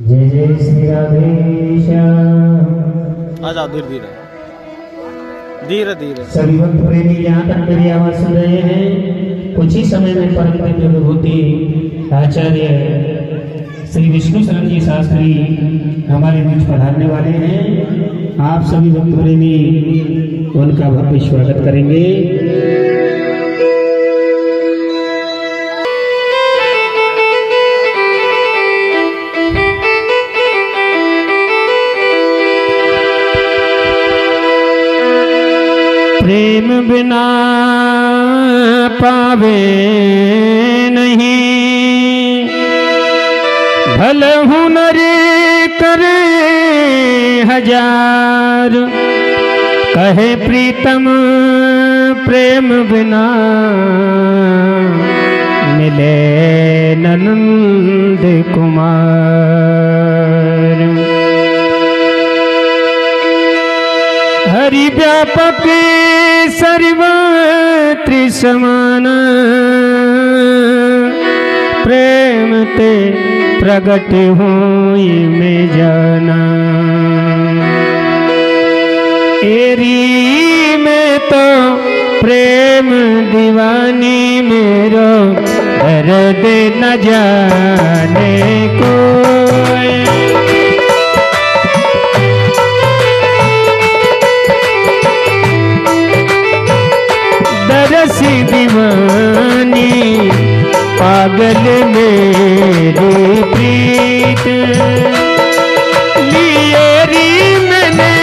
जय जय श्री राधे श्याम। आ जाओ धीरे धीरे धीरे धीरे। सभी भक्त प्रेमी जहाँ तक मेरी आवाज सुन रहे हैं, कुछ ही समय में परम दिव्य विभूति आचार्य श्री विष्णु शरण जी शास्त्री हमारे बीच पधारने वाले हैं। आप सभी भक्त प्रेमी उनका भव्य स्वागत करेंगे। प्रेम बिना पावे नहीं, भले हुनर करे हजार, कहे प्रीतम प्रेम बिना मिले नंद कुमार। हरि व्यापक सर्वत्र समान, प्रेम ते प्रगट होई में जाना। एरी में तो प्रेम दीवानी मेरो, दर्द न जाने को। दरसी दीवानी पागल मेरी प्रीत, लिए री मैंने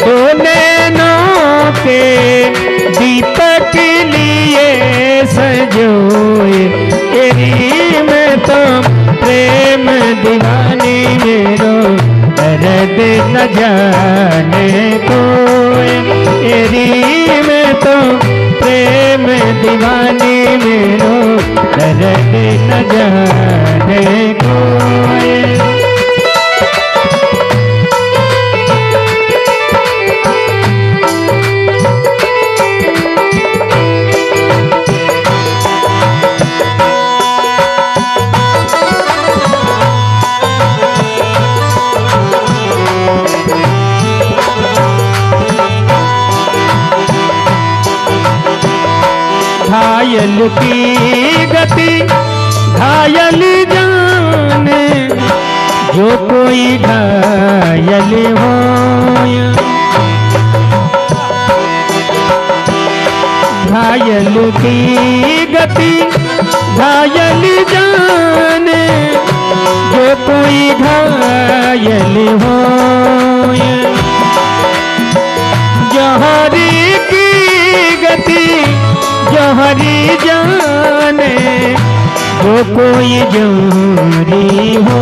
दो नैनों के दीपक लिए सजोए। एरी में तो प्रेम दीवानी मेरो, दर्द न जाने को। एरी में तो प्रेम दीवानी मेरो, दर्द न जाने को। घायल की गति घायल जाने, जो कोई घायल हो। घायल की गति घायल जाने, जो कोई घायल हो। जहरी की गति जहरी जाने, जो कोई जहरी हो।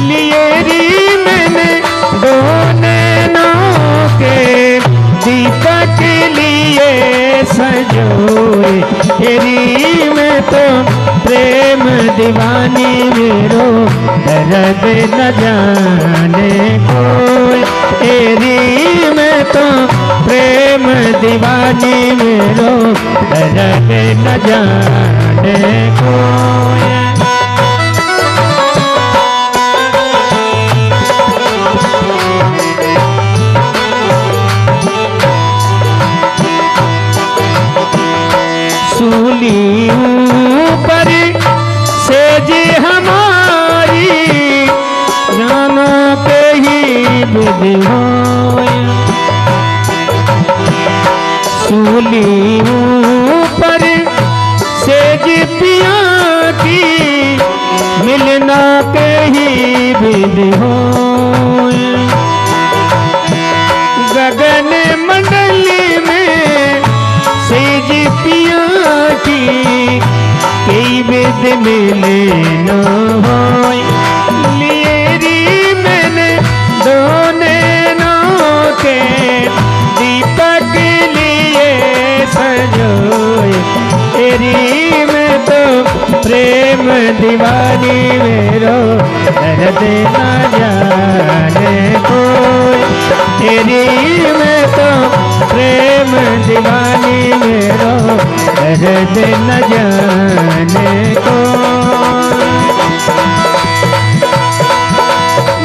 लिए री मैंने दो नैनों के दीपक लिए सजोए। तेरी में तो प्रेम दीवानी मेरो, दर्द न जाने कोई। तेरी में तो प्रेम दीवानी मेरो, दर्द न जाने कोई। सूली ऊपर सेज हमारी, जाना पे ही विधि हो। सूली ऊपर सेज पिया की, मिलना के ही विधि हो। गगन मंडली में सेज पिया की, कई विध मिले न हो। लिए री मैंने दो नैनों के दीपक लिए सजोए। तेरी में तो प्रेम दीवानी मेरो, दर्द न जाने कोई। तेरी में तो प्रेम दीवानी मेरो, दर्द न जाने को।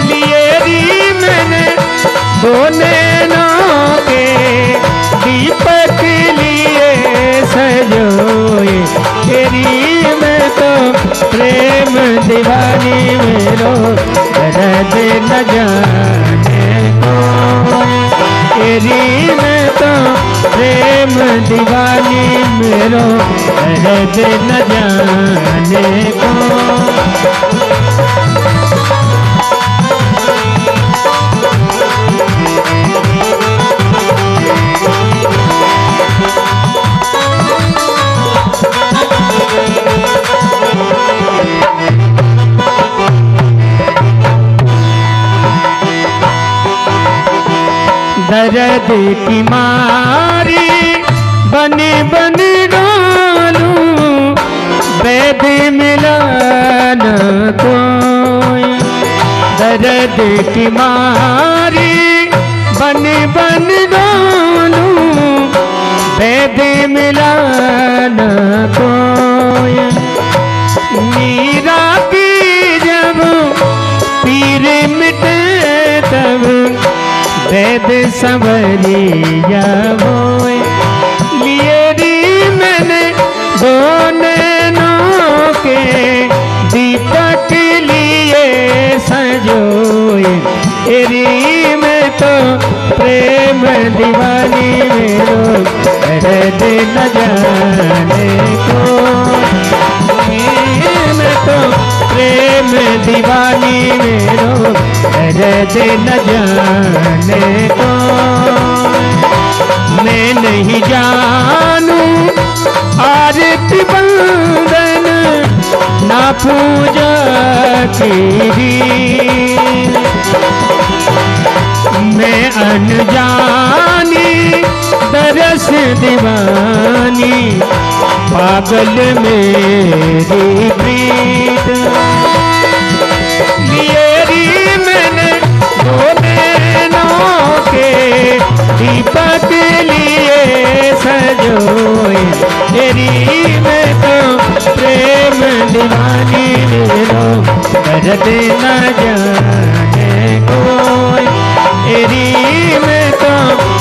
लिए री मैंने दो नैनों के दीपक लिए सजोए, तेरी मैं तो प्रेम दीवानी मेरो दर्द न जाने को। तेरी मैं तो प्रेम दीवानी मेरो दर्द न जाने को। दर्द की मारी बनी बनी डोलूं, वैद मिला न कोई। दर्द की मारी बनी बनी डोलूं, वैद मिला न कोई। मीरा की जब पीर मिटे तब वैद संवरिया होए। लिए री मैंने दो नैनों के दीपक लिए सजोए, तेरी मैं तो प्रेम दीवानी मेरो दर्द न जाने को। मैं तो प्रेम दीवानी मेरो दर्द न जाने को। मैं नहीं जानू आरती बंदन ना पूजा तेरी, मैं अनजानी दरस दीवानी पागल मेरी प्रीत। लिए री मैंने दो नैनों के दीपक लिए सजोए, तेरी मैं तो प्रेम दीवानी मेरो दर्द न जाने कोई। तेरी मैं तो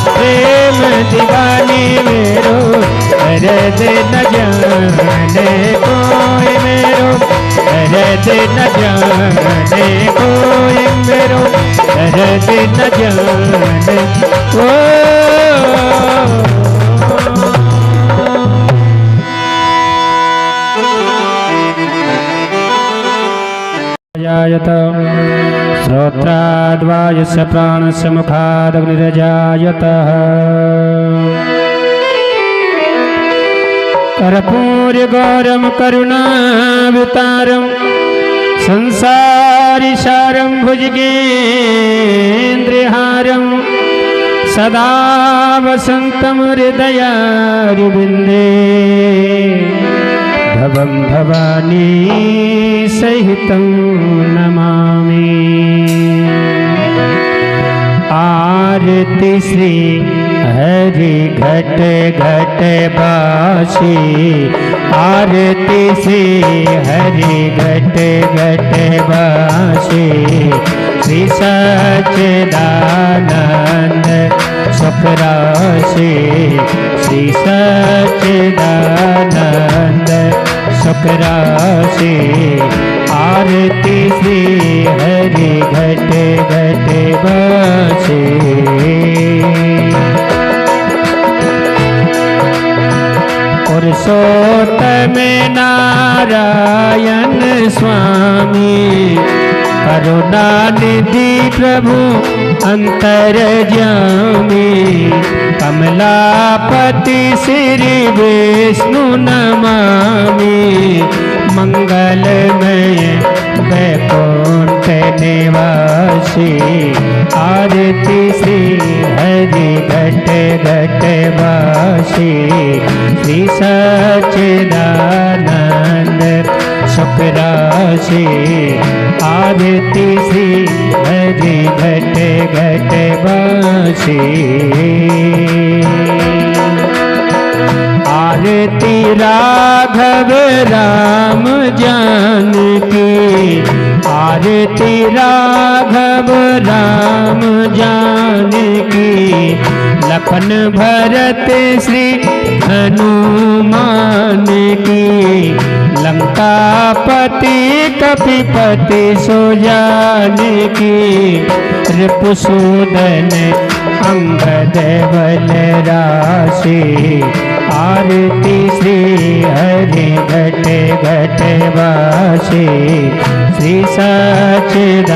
प्रेम दीवानी मेरो दर्द न जाने कोई मेरो दर्द न जाने कोई मेरो दर्द न जाने को। श्रोत्राद्वायुस्य प्राणस्य मुखादग्निरजायतः। कर्पूरगौरं करुणावतारं संसारिसारं भुजगेन्द्रहारं सदा वसन्तं हृदयारविन्दे। भवं भवानी सहितं नमामि। आरती श्री हरि घट घट बासी, आरती श्री हरि घट घट बासी। श्री सच्चिदानंद सुख राशि, श्री सच्चिदानंद सुख राशि। आरती श्री हरि घट घट बासी। पुरुषोत्तम नारायण स्वामी, करुणानिधि प्रभु अंतर्यामी। कमलापति श्री विष्णु नमामि, मंगलमय वैकुंठ निवासी। आरती श्री हरि घट घट वासी, श्री सच्चिदानंद सुख राशि। आरती श्री हरि घट घट वासी। आरती राघव राम जानकी, आरती राघव राम जानकी, लखन भरत श्री हनुमान की, लंकापति कपिपति सो जानकी, रिपुसूदन अंगद बलराशि, आरती श्री हरि घट घट वासी, श्री सच्चिदानंद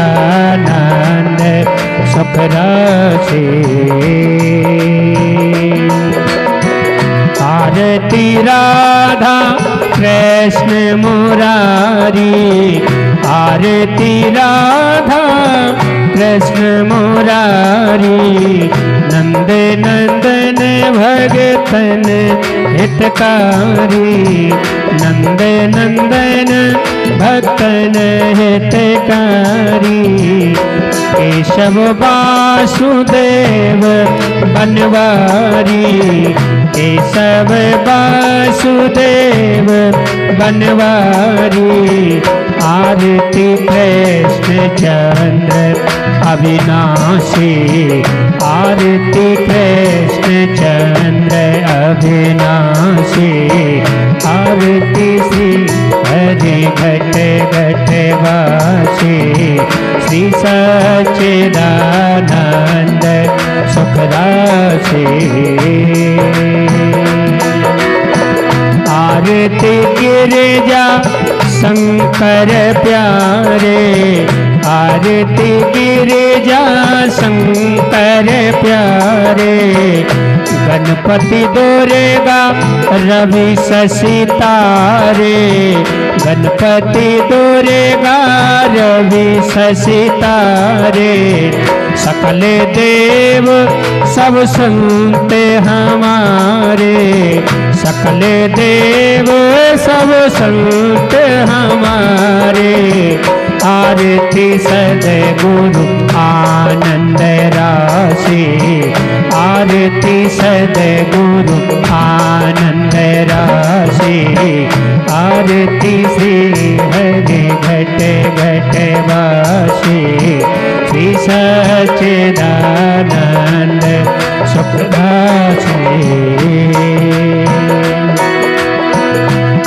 सुख राशि। आरती राधा कृष्ण मुरारी, आरती राधा कृष्ण मुरारी, नंद नंदन भगतन हितकारी, नंद नंदन भक्तन हितकारी, केशव वासुदेव बनवारी, केशव वासुदेव बनवारी, आरती कृष्ण चंद्र अविनाशी, आरती कृष्ण चंद्र अविनाशी, आरती श्री हरि घट घट वासी, श्री सच्चिदानंद सुख राशि। आरती गिरिजा शंकर प्यारे, आरती गिरिजा शंकर प्यारे, गणपति दोरेगा रवि शशि तारे, गणपति दोरेगा रवि शशि तारे, सकल देव सब सुनते हमारे, सकल देव सब संत हमारे, आरती सद्गुरु आनंद राशि, आरती सद्गुरु आनंद राशि, आरती श्री हरि घट घट वासी, श्री सच्चिदानंद सुख राशि।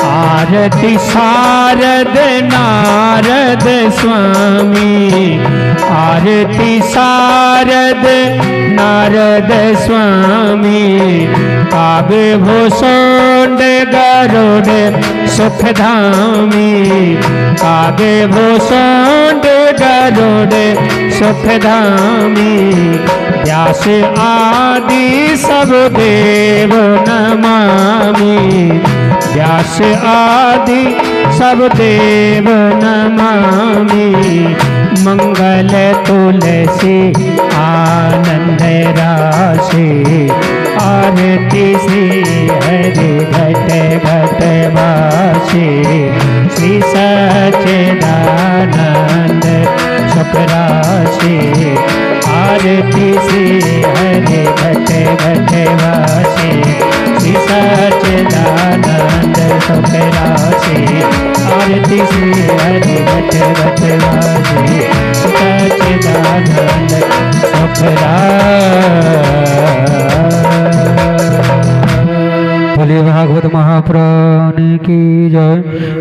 आरती शारद नारद स्वामी, आरती शारद नारद स्वामी, काग भूषण गरुड़ सुखधामी, काग भूषण गरुड़ सुखधामी, व्यास आदि सब देव नमामि, व्यास आदि सब देव नमामि, मंगल तुलसी आनंद राशि, आरती श्री हरि घट घट वासी, श्री सच्चिदानंद सुख राशि, आरती श्री हरि घट घट वासी, श्री सच्चिदानंद सुख राशि, आरती श्री हरि घट घट वासी, सच्चिदानंद सुख बोले भागवत महापुराण की जय।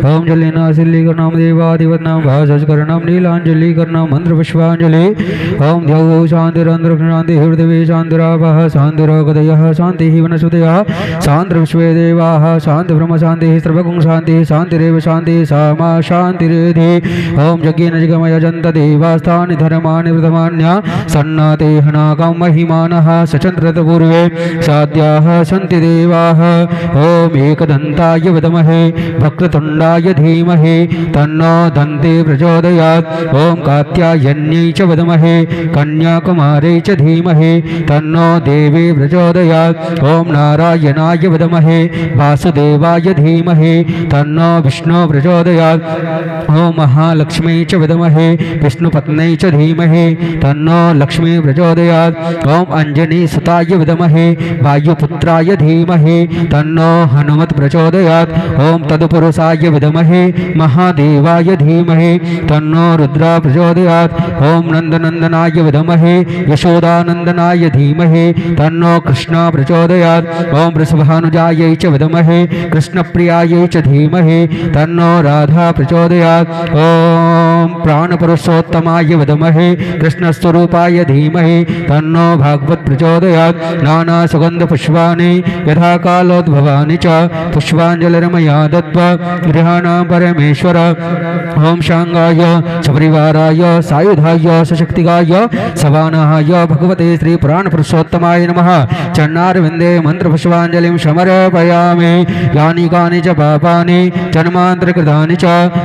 ओम जलिना सिल्ली करनाम देवादिवत नाम भाषज करनाम नीलांजलि करनाम मंत्र पुष्पांजलि। ओम ध्यावो शांतिरंध्र शांति हृदय शांतिरावः शांतिरोगदयः शांति वनस्पतयः शांति विश्वे देवाः शांति ब्रह्म शांति सर्वगुण शांति शांतिरेव शांति सामा शांतिरेधि। ओम यज्ञेन जगमय जन्त देवास्तानि धर्माणि प्रथमान्या सन्नाते हनाकं महिमानः सचन्द्रत पूर्वे साध्याः सन्ति देवाः। ओम एकदन्ताय विद्महे वक्रतुण्डाय धीमहि तन्नो दन्ते प्रचोदयात्। ओम कात्यायन्यै च विद्महे कन्याकुमारै च धीमहि तन्नो देवी प्रचोदयात्। ओम नारायणाय विद्महे वासुदेवाय धीमहि तन्नो विष्णु प्रचोदयात्। ओम महालक्ष्मी च विद्महे विष्णुपत्न्यै च धीमहि तन्नो लक्ष्मी प्रचोदयात्। ओम अंजनी सुताय विद्महे वायुपुत्राय धीमहि तन्नो हनुमत प्रचोदयात्। ओम तत्पुरुषाय विद्महे महादेवाय धीमहि तन्नो रुद्र प्रचोदयात्। ओम नंदनंदनाय विद्महे यशोदानंदनाय धीमहि तन्नो कृष्ण प्रचोदयात्। ओम वृषभानुजायै च विद्महे कृष्णप्रियायै च धीमहि तन्नो राधा प्रचोदयात्। ओम प्राणपुरुषोत्तमाय विद्महे कृष्णस्वरूपाय धीमहि तन्नो भागवत प्रचोदयात्। नाना सुगंध पुष्पाणि यथा कालोद्भवानि च पुष्पाञ्जलिर्मया दत्त्वा गृहाणां परमेश्वर। ओम शांगाय सपरिवाराय सायुधाय सशक्तिगाय सवानाय भगवते श्री पुराण पुरुषोत्तमाय नमः। चन्नारविन्दे मंत्र पुष्पाञ्जलिं समर्पयामि। यानि कानि च पापानि जन्मान्तरकृतानि च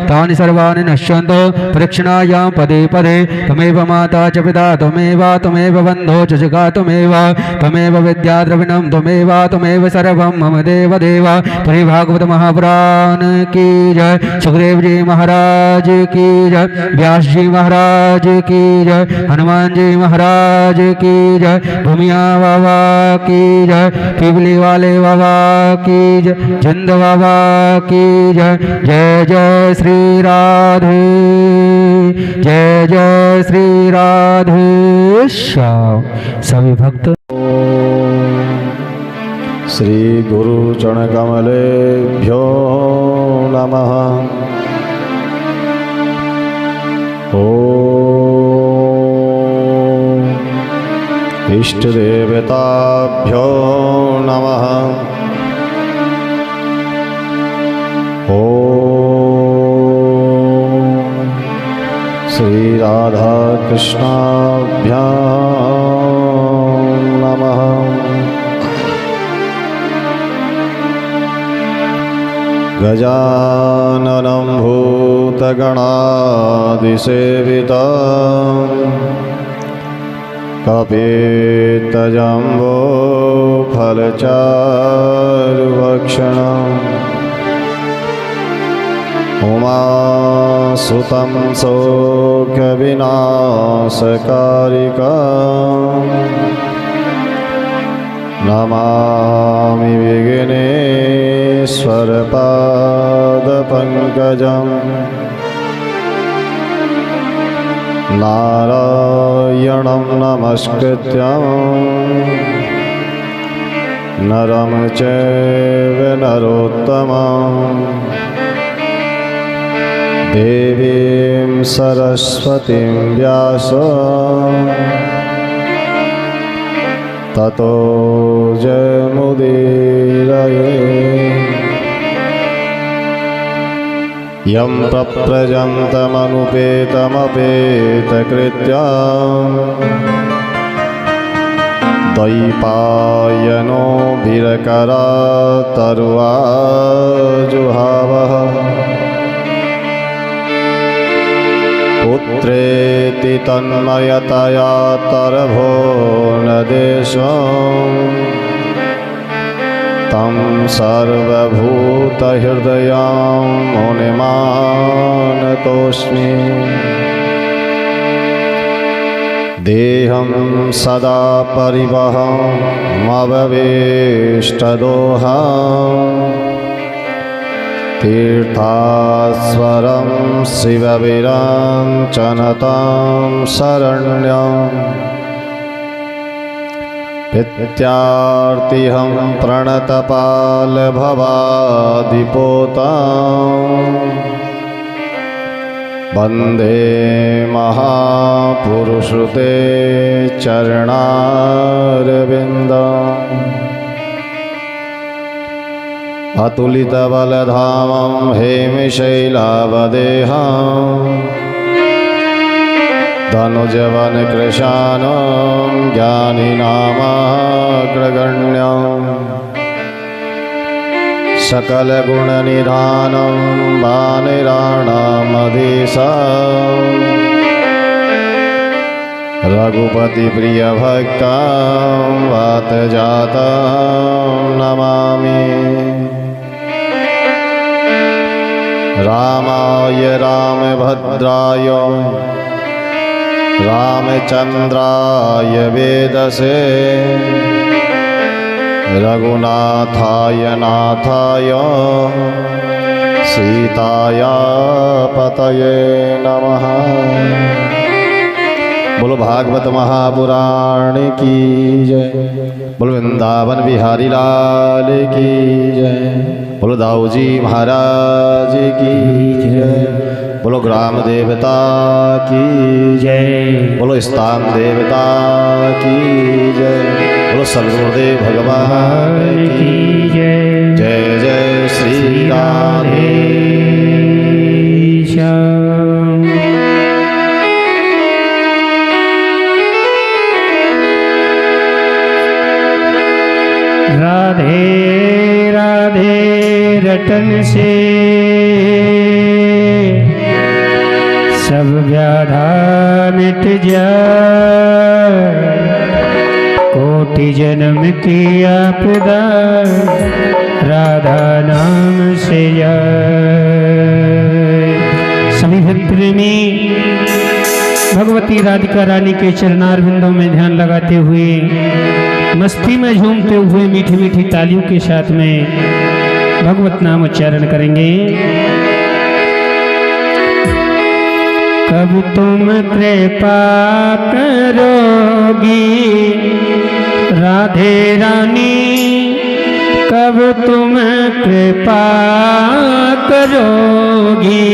तानि सर्वाणि नश्यन्तु प्रदक्षिणायां पदे पदे। त्वमेव माता च पिता त्वमेव बन्धो च जगा त्वमेव विद्या द्रविणं त्वमेव सर्वं मम देव देव। श्री भागवत महापुराण की जय। सुखदेव जी महाराज की जय। व्यास जी महाराज की जय। हनुमान जी महाराज की जय। भूमिया बाबा की जय। पिपली वाले बाबा की जय। जिंद बाबा की जय। जय जय श्री राधे जय जय श्री राधे श्याम। सभी भक्त श्री गुरु चरण कमलेभ्यो नमः। ओम इष्ट देवताभ्यो नमः। ओम श्री राधा कृष्णाभ्यां नमः। गजाननं भूतगणादिसेवितं कपित्तजम्बोफलचारुभक्षणम् उमासुतं शोकविनाशकारिकम् नमामि विघ्नेश्वरपादपङ्कजम्। नारायणं नमस्कृत्यं नरं चैव नरोत्तमम् देवीं सरस्वतीं व्यासं ततो जयमुदीरये। यं प्रव्रजन्तमनुपेतमपेतकृत्यं द्वैपायनो विरकरातरुवाजुहावः। पुत्रेति तन्मयतया तरभो न देशं तं सर्वभूतहृदयं मुनिमानतोऽस्मि। देहं सदा परिवहमभवेष्टदोहम् तीर्थास्वरं शिवविरञ्चनतां शरण्यम्। पित्यार्तिहं प्रणतपालभवादिपोतां वन्दे महापुरुषते चरणारविन्दम्। अतुलितबलधामं हेमशैलावदेहं धनुजवनकृशानं ज्ञानिनामाग्रगण्यं सकलगुणनिधानं वानराणामधीशं रघुपतिप्रियभक्तं वातजातं नमामि। रामाय रामभद्राय रामचन्द्राय वेदसे रघुनाथाय नाथाय सीताया पतये नमः। बोलो भागवत महापुराण की जय। बोलो वृंदावन बिहारी लाल की जय। बोलो दाऊजी महाराज की जय। बोलो ग्राम देवता की जय। बोलो स्थान देवता की जय। बोलो सद्गुरुदेव भगवान की जय। जय जय श्री राधे श्याम। राधे राधे रटन से सब व्याधा मिट जाए। कोटि जन्म की आपदा राधा नाम से जाए। सभी भक्त प्रेमी भगवती राधिका रानी के चरणारविंदों में ध्यान लगाते हुए मस्ती में झूमते हुए मीठी मीठी तालियों के साथ में भगवत नाम उच्चारण करेंगे। कब तुम कृपा करोगी राधे रानी, कब तुम कृपा करोगी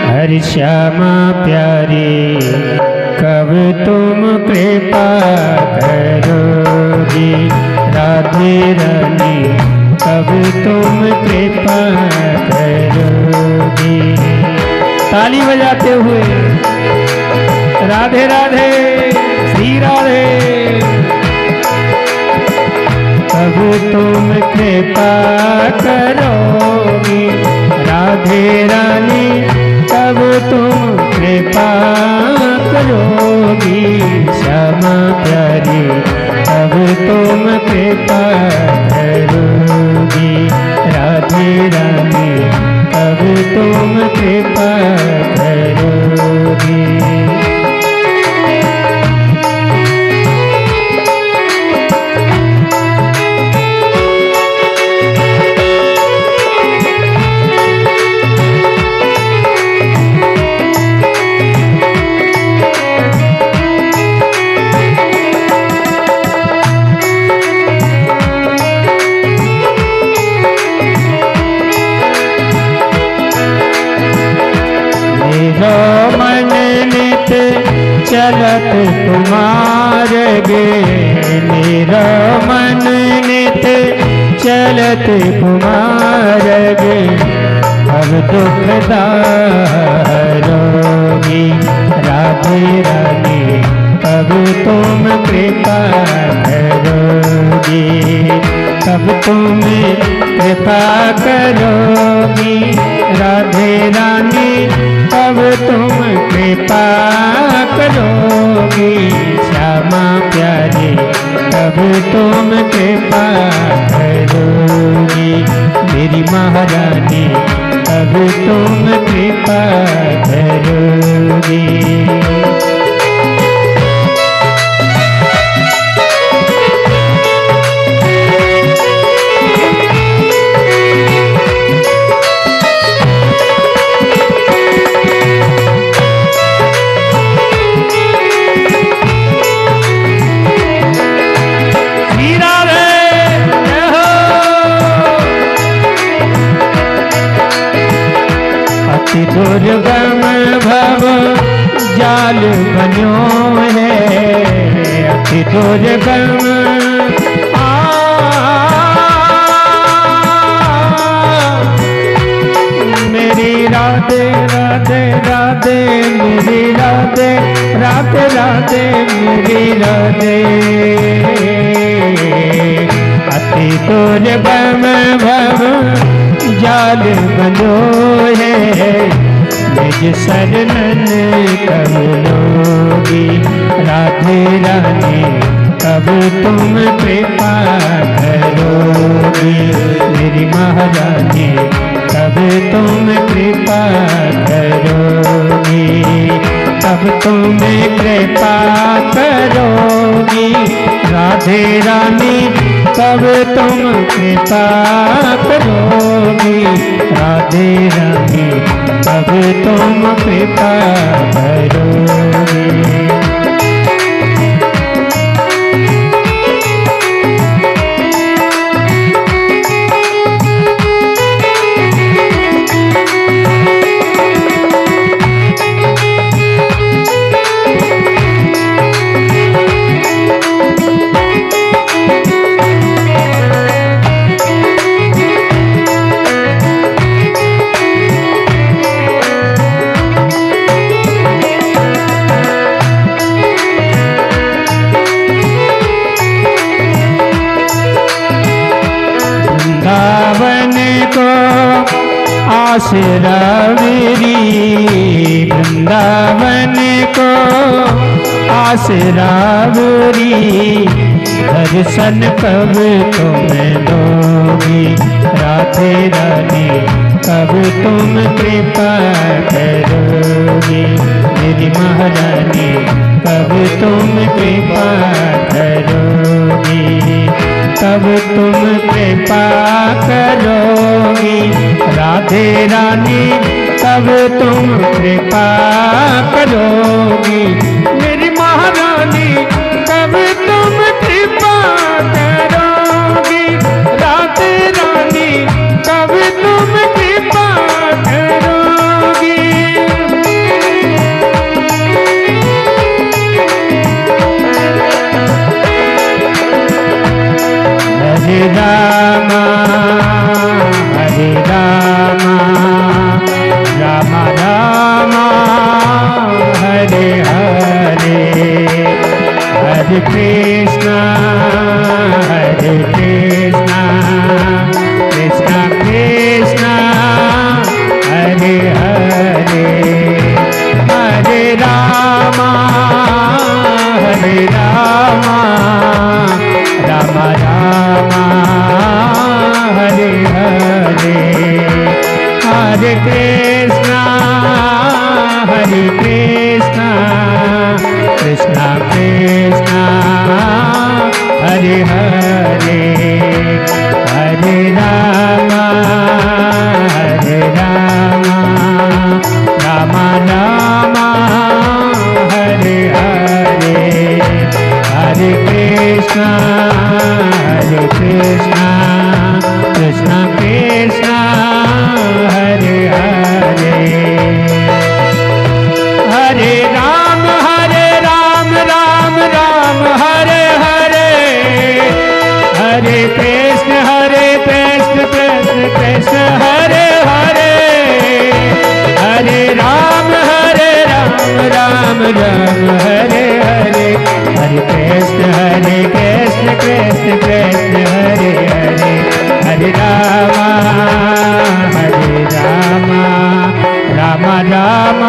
हरि श्यामा प्यारी, कब तुम कृपा करोगी राधे रानी, कब तुम कृपा करोगी। ताली बजाते हुए राधे राधे श्री राधे। कब तुम कृपा करोगी राधे रानी, कब तुम कृपा करोगी श्यामा प्यारी, कब तुम कृपा करोगी राधे रानी, कब तुम कृपा करोगी। मन नित चलत कुमार गे, मेरा मन नित चलत कुमार गे, अब दुख दारोगी राधे रानी, कब तुम कृपा करोगी, कब तुम कृपा करोगी राधे रानी, कब तुम कृपा करोगी श्यामा प्यारी, कब तुम कृपा करोगी मेरी महारानी, कब तुम कृपा करोगी। दुर्गम भव जाल बन्यो है, अति दुर्गम मेरी राधे राधे राधे, मेरी राधे राधे राधे, मेरी राधे। अति दुर्गम भव जाल बनो है, निज शरणन कब लोगी राधे रानी, कब तुम कृपा करोगी मेरी महारानी, कब तुम कृपा करोगी, कब तुम कृपा करोगी राधे रानी, कब तुम कृपा करोगी राधे रानी कब तुम कृपा करोगी। वृंदावन को आसरा मेरी वृंदावन को आसरा मेरी दर्शन कब तुम दोगी राधे रानी कब तुम कृपा करोगी मेरी महारानी कब तुम कृपा करोगी कब तुम कृपा करोगी राधे रानी कब तुम कृपा करोगी मेरी महारानी कब तुम कृपा करोगी राधे रानी कब तुम कृपा करोगी। हरे रामा राम रामा हरे हरे हरे कृष्णा कृष्णा कृष्णा हरे हरे हरे रामा राम रामा हरे हरे हरे कृष्णा कृष्णा कृष्णा हरे हरे हरे रामा राम रामा हरे हरे हरे कृष्णा कृष्णा कृष्णा हरे हरे हरे राम राम राम हरे हरे हरे कृष्ण कृष्ण कृष्ण हरे हरे हरे राम राम हरे हरे हरे कृष्ण कृष्ण कृष्ण हरे हरे हरे राम राम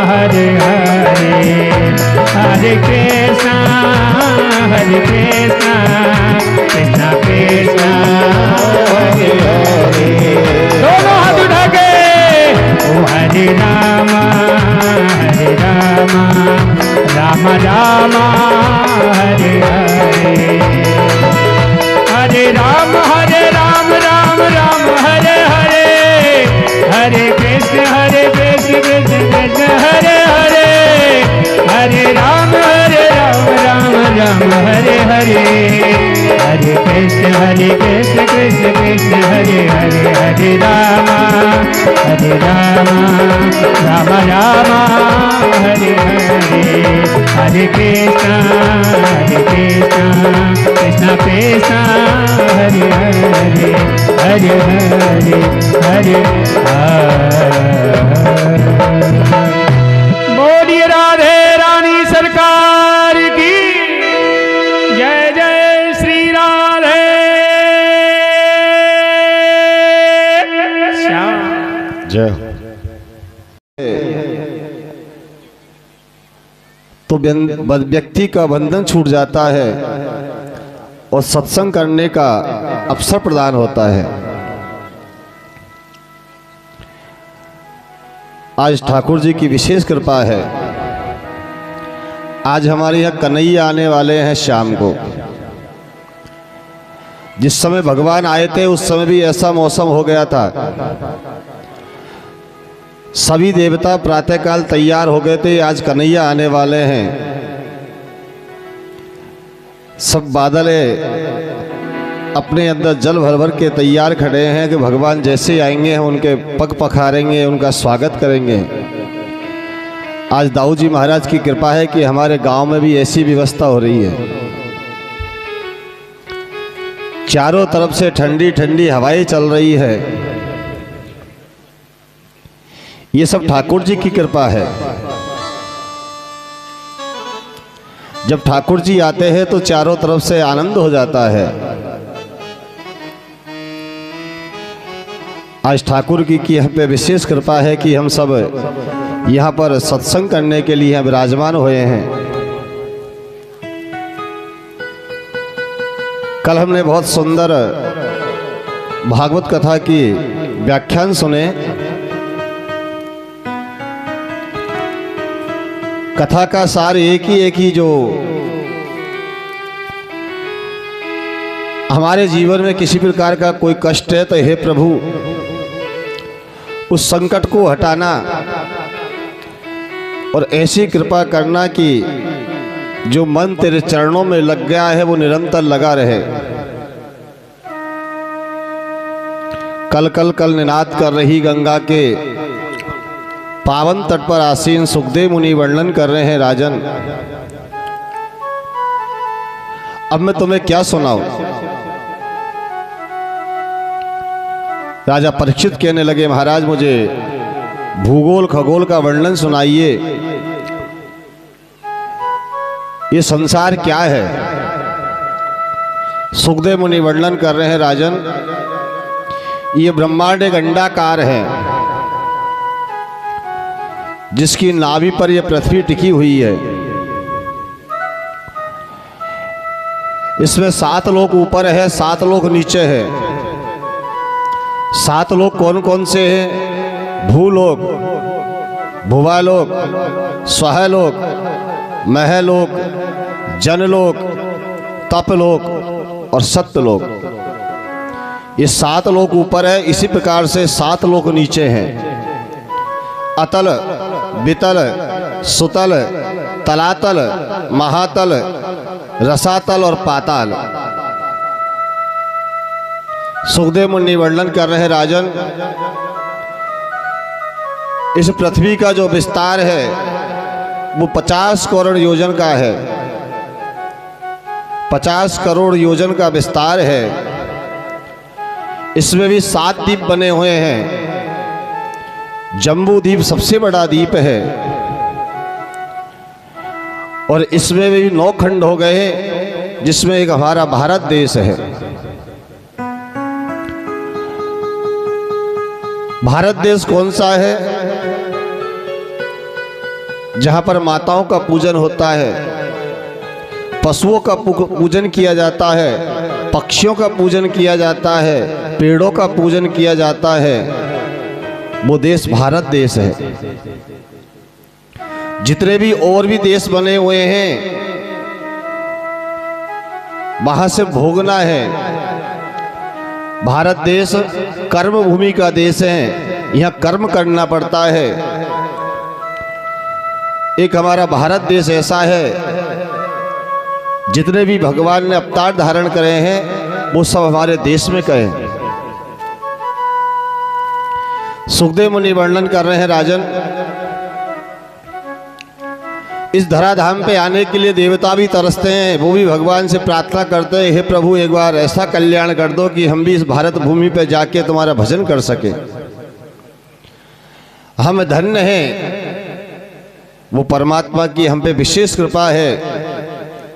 हरे हरे हरे कृष्ण कृष्ण कृष्ण हरे हरे दोनों हाथ उठा के ओ हरे राम राम हरे हरे हरे राम राम हरे हरे हरे कृष्ण कृष्ण कृष्ण हरे हरे हरे राम हरे हरे हरे कृष्ण कृष्ण कृष्ण हरे हरे हरे राम राम हरे हरे हरे कृष्ण कृष्ण कृष्ण हरे हरे हरे हरे बोलिए राधे रानी सरकार की जय जय श्री राधे श्याम। जय हो। तो व्यक्ति का बंधन छूट जाता है और सत्संग करने का अवसर प्रदान होता है। आज ठाकुर जी की विशेष कृपा है। आज हमारे यहाँ कन्हैया आने वाले हैं शाम को। जिस समय भगवान आए थे उस समय भी ऐसा मौसम हो गया था। सभी देवता प्रातःकाल तैयार हो गए थे, आज कन्हैया आने वाले हैं। सब बादल अपने अंदर जल भर भर के तैयार खड़े हैं कि भगवान जैसे आएंगे हम उनके पग पखारेंगे, उनका स्वागत करेंगे। आज दाऊ जी महाराज की कृपा है कि हमारे गांव में भी ऐसी व्यवस्था हो रही है। चारों तरफ से ठंडी ठंडी हवाएं चल रही है। ये सब ठाकुर जी की कृपा है। जब ठाकुर जी आते हैं तो चारों तरफ से आनंद हो जाता है। आज ठाकुर की हम पे विशेष कृपा है कि हम सब यहाँ पर सत्संग करने के लिए विराजमान हुए हैं। कल हमने बहुत सुंदर भागवत कथा की व्याख्यान सुने। कथा का सार एक ही जो हमारे जीवन में किसी प्रकार का कोई कष्ट है तो हे प्रभु उस संकट को हटाना और ऐसी कृपा करना कि जो मन तेरे चरणों में लग गया है वो निरंतर लगा रहे। कल कल कल निनाद कर रही गंगा के पावन तट पर आसीन सुखदेव मुनि वर्णन कर रहे हैं राजन। अब मैं तुम्हें क्या सुनाऊं। राजा परीक्षित कहने लगे महाराज मुझे भूगोल खगोल का वर्णन सुनाइए। ये संसार क्या है। सुखदेव मुनि वर्णन कर रहे हैं राजन, ये ब्रह्मांड एक अंडाकार है जिसकी नाभि पर यह पृथ्वी टिकी हुई है। इसमें 7 लोक ऊपर है, 7 लोक नीचे है। 7 लोक कौन कौन से हैं? भूलोक, भुवालोक, स्वहलोक, महलोक, जनलोक, तपलोक और सत्यलोक। ये 7 लोक ऊपर है। इसी प्रकार से 7 लोक नीचे हैं। अतल, बितल, सुतल, तलातल, महातल, रसातल और पाताल। सुखदेव मुनि वर्णन कर रहे हैं राजन, इस पृथ्वी का जो विस्तार है वो 50 करोड़ योजन का है। 50 करोड़ योजन का विस्तार है। इसमें भी 7 द्वीप बने हुए हैं। जम्बू द्वीप सबसे बड़ा द्वीप है और इसमें भी 9 खंड हो गए जिसमें एक हमारा भारत देश है। भारत देश कौन सा है? जहां पर माताओं का पूजन होता है, पशुओं का पूजन किया जाता है, पक्षियों का पूजन किया जाता है, पेड़ों का पूजन किया जाता है, वो देश भारत देश है। जितने भी और भी देश बने हुए हैं वहां से भोगना है। भारत देश कर्म भूमि का देश है, यहाँ कर्म करना पड़ता है। एक हमारा भारत देश ऐसा है जितने भी भगवान ने अवतार धारण करे हैं वो सब हमारे देश में कहे। सुखदेव मुनि वर्णन कर रहे हैं राजन, इस धराधाम पे आने के लिए देवता भी तरसते हैं। वो भी भगवान से प्रार्थना करते हैं, हे प्रभु एक बार ऐसा कल्याण कर दो कि हम भी इस भारत भूमि पे जाके तुम्हारा भजन कर सके। हम धन्य हैं, वो परमात्मा की हम पे विशेष कृपा है,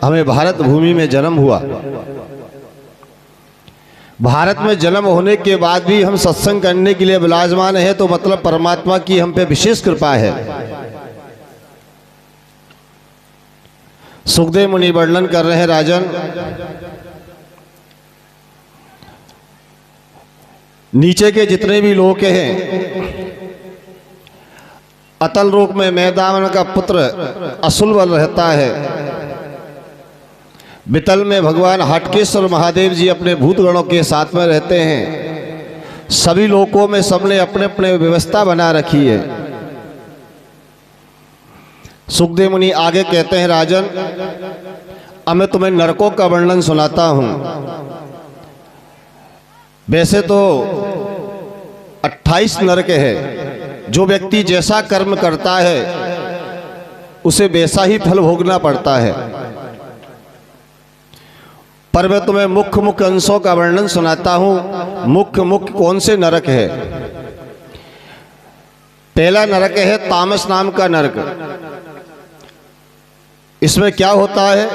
हमें भारत भूमि में जन्म हुआ। भारत में जन्म होने के बाद भी हम सत्संग करने के लिए विराजमान है तो मतलब परमात्मा की हम पे विशेष कृपा है। सुखदेव मुनि वर्णन कर रहे हैं राजन, नीचे के जितने भी लोग हैं, अतल लोक में मैदान का पुत्र असुलबल रहता है। बितल में भगवान हाटकेश्वर महादेव जी अपने भूतगणों के साथ में रहते हैं। सभी लोकों में सबने अपने अपने व्यवस्था बना रखी है। सुखदेव मुनि आगे कहते हैं, राजन अब मैं तुम्हें नरकों का वर्णन सुनाता हूं। वैसे तो 28 नरक है। जो व्यक्ति जैसा कर्म करता है उसे वैसा ही फल भोगना पड़ता है, पर मैं तुम्हें मुख्य मुख्य अंशों का वर्णन सुनाता हूं। मुख्य मुख्य कौन से नरक है? पहला नरक है तामस नाम का नरक। इसमें क्या होता है?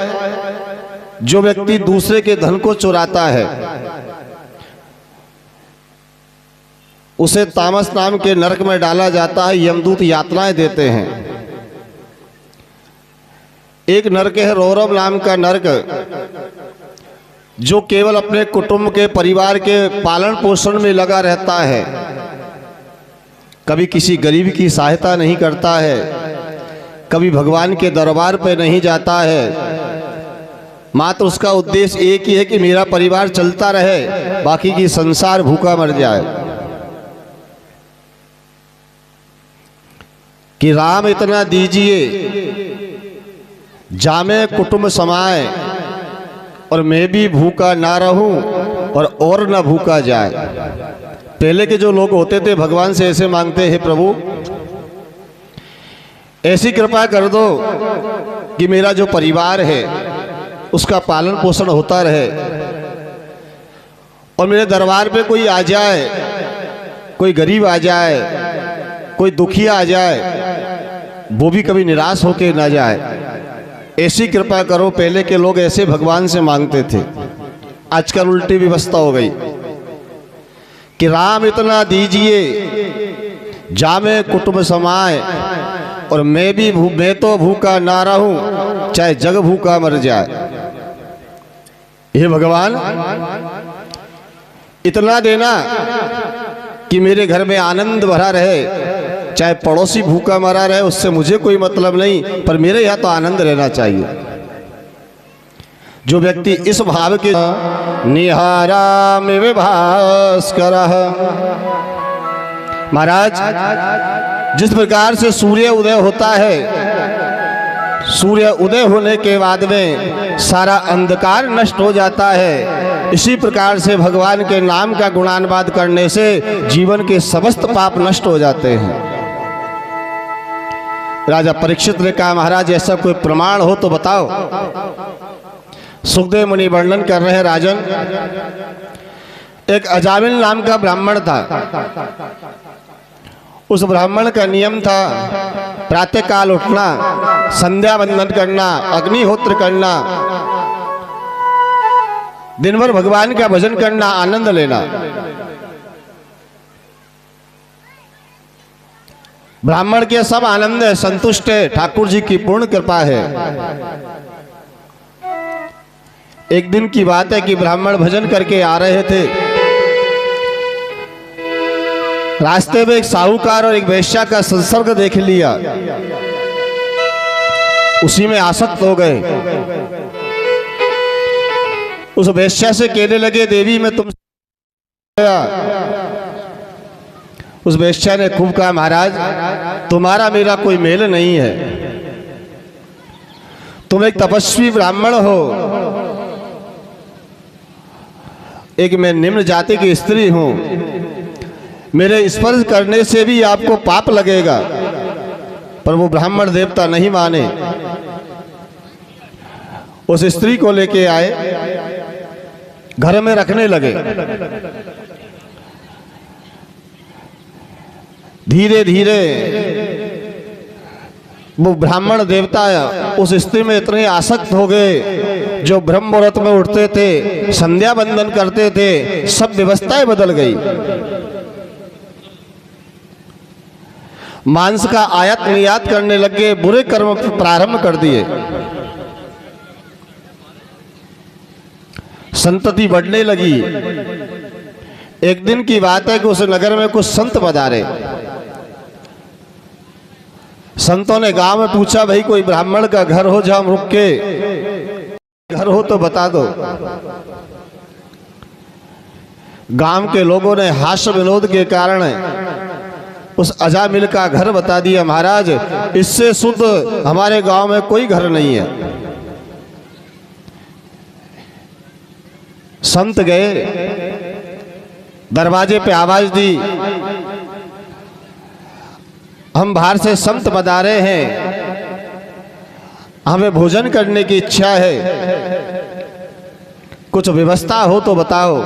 जो व्यक्ति दूसरे के धन को चुराता है उसे तामस नाम के नरक में डाला जाता है। यमदूत यातनाएं देते हैं। एक नरक है रौरव नाम का नरक, जो केवल अपने कुटुंब के परिवार के पालन पोषण में लगा रहता है, कभी किसी गरीब की सहायता नहीं करता है, कभी भगवान के दरबार पे नहीं जाता है। मात्र उसका उद्देश्य एक ही है कि मेरा परिवार चलता रहे, बाकी की संसार भूखा मर जाए। कि राम इतना दीजिए जामे कुटुंब समाए, और मैं भी भूखा ना रहूं और न भूखा जाए। पहले के जो लोग होते थे भगवान से ऐसे मांगते हैं, प्रभु ऐसी कृपा कर दो कि मेरा जो परिवार है उसका पालन पोषण होता रहे, और मेरे दरबार पे कोई आ जाए, कोई गरीब आ जाए, कोई दुखिया आ जाए, वो भी कभी निराश होके ना जाए। ऐसी कृपा करो। पहले के लोग ऐसे भगवान से मांगते थे। आजकल उल्टी व्यवस्था हो गई कि राम इतना दीजिए जामे कुटुंब समाए, और मैं तो भूखा ना रहूं चाहे जग भूखा मर जाए। हे भगवान इतना देना कि मेरे घर में आनंद भरा रहे, चाहे पड़ोसी भूखा मरा रहे उससे मुझे कोई मतलब नहीं, पर मेरे यहाँ तो आनंद रहना चाहिए। जो व्यक्ति इस भाव के निहारामि भास्करः, महाराज जिस प्रकार से सूर्य उदय होता है, सूर्य उदय होने के बाद में सारा अंधकार नष्ट हो जाता है, इसी प्रकार से भगवान के नाम का गुणानुवाद करने से जीवन के समस्त पाप नष्ट हो जाते हैं। राजा परीक्षित ने कहा, महाराज ऐसा कोई प्रमाण हो तो बताओ। सुखदेव मुनि वर्णन कर रहे हैं, राजन एक अजामिल नाम का ब्राह्मण था। उस ब्राह्मण का नियम था प्रातः काल उठना, संध्या वंदन करना, अग्निहोत्र करना, दिन भर भगवान का भजन करना, आनंद लेना। ब्राह्मण के सब आनंद है, संतुष्ट है, ठाकुर जी की पूर्ण कृपा है। एक दिन की बात है कि ब्राह्मण भजन करके आ रहे थे। रास्ते में एक साहूकार और एक वेश्या का संसर्ग देख लिया, उसी में आसक्त हो गए। उस वेश्या से कहने लगे, देवी मैं तुम। उस वेश्या ने खूब कहा, महाराज तुम्हारा मेरा कोई मेल नहीं है, तुम एक तपस्वी ब्राह्मण हो, एक मैं निम्न जाति की स्त्री हूं, मेरे स्पर्श करने से भी आपको पाप लगेगा। पर वो ब्राह्मण देवता नहीं माने। उस स्त्री को लेके आए, घर में रखने लगे। धीरे धीरे वो ब्राह्मण देवता उस स्त्री में इतने आसक्त हो गए, जो ब्रह्म मुहूर्त में उठते थे, संध्या वंदन करते थे, सब व्यवस्थाएं बदल गई। मांस का आयात निर्यात करने लगे, बुरे कर्म प्रारंभ कर दिए। संतति बढ़ने लगी। एक दिन की बात है कि उस नगर में कुछ संत पधारे। संतों ने गांव में पूछा, भाई कोई ब्राह्मण का घर हो जहां हम रुक के घर हो तो बता दो। गांव के लोगों ने हास्य विनोद के कारण उस अजामिल का घर बता दिया। महाराज, इससे शुद्ध हमारे गांव में कोई घर नहीं है। संत गए, दरवाजे पे आवाज दी, हम बाहर से संत पधारे हैं, हमें भोजन करने की इच्छा है, कुछ व्यवस्था हो तो बताओ।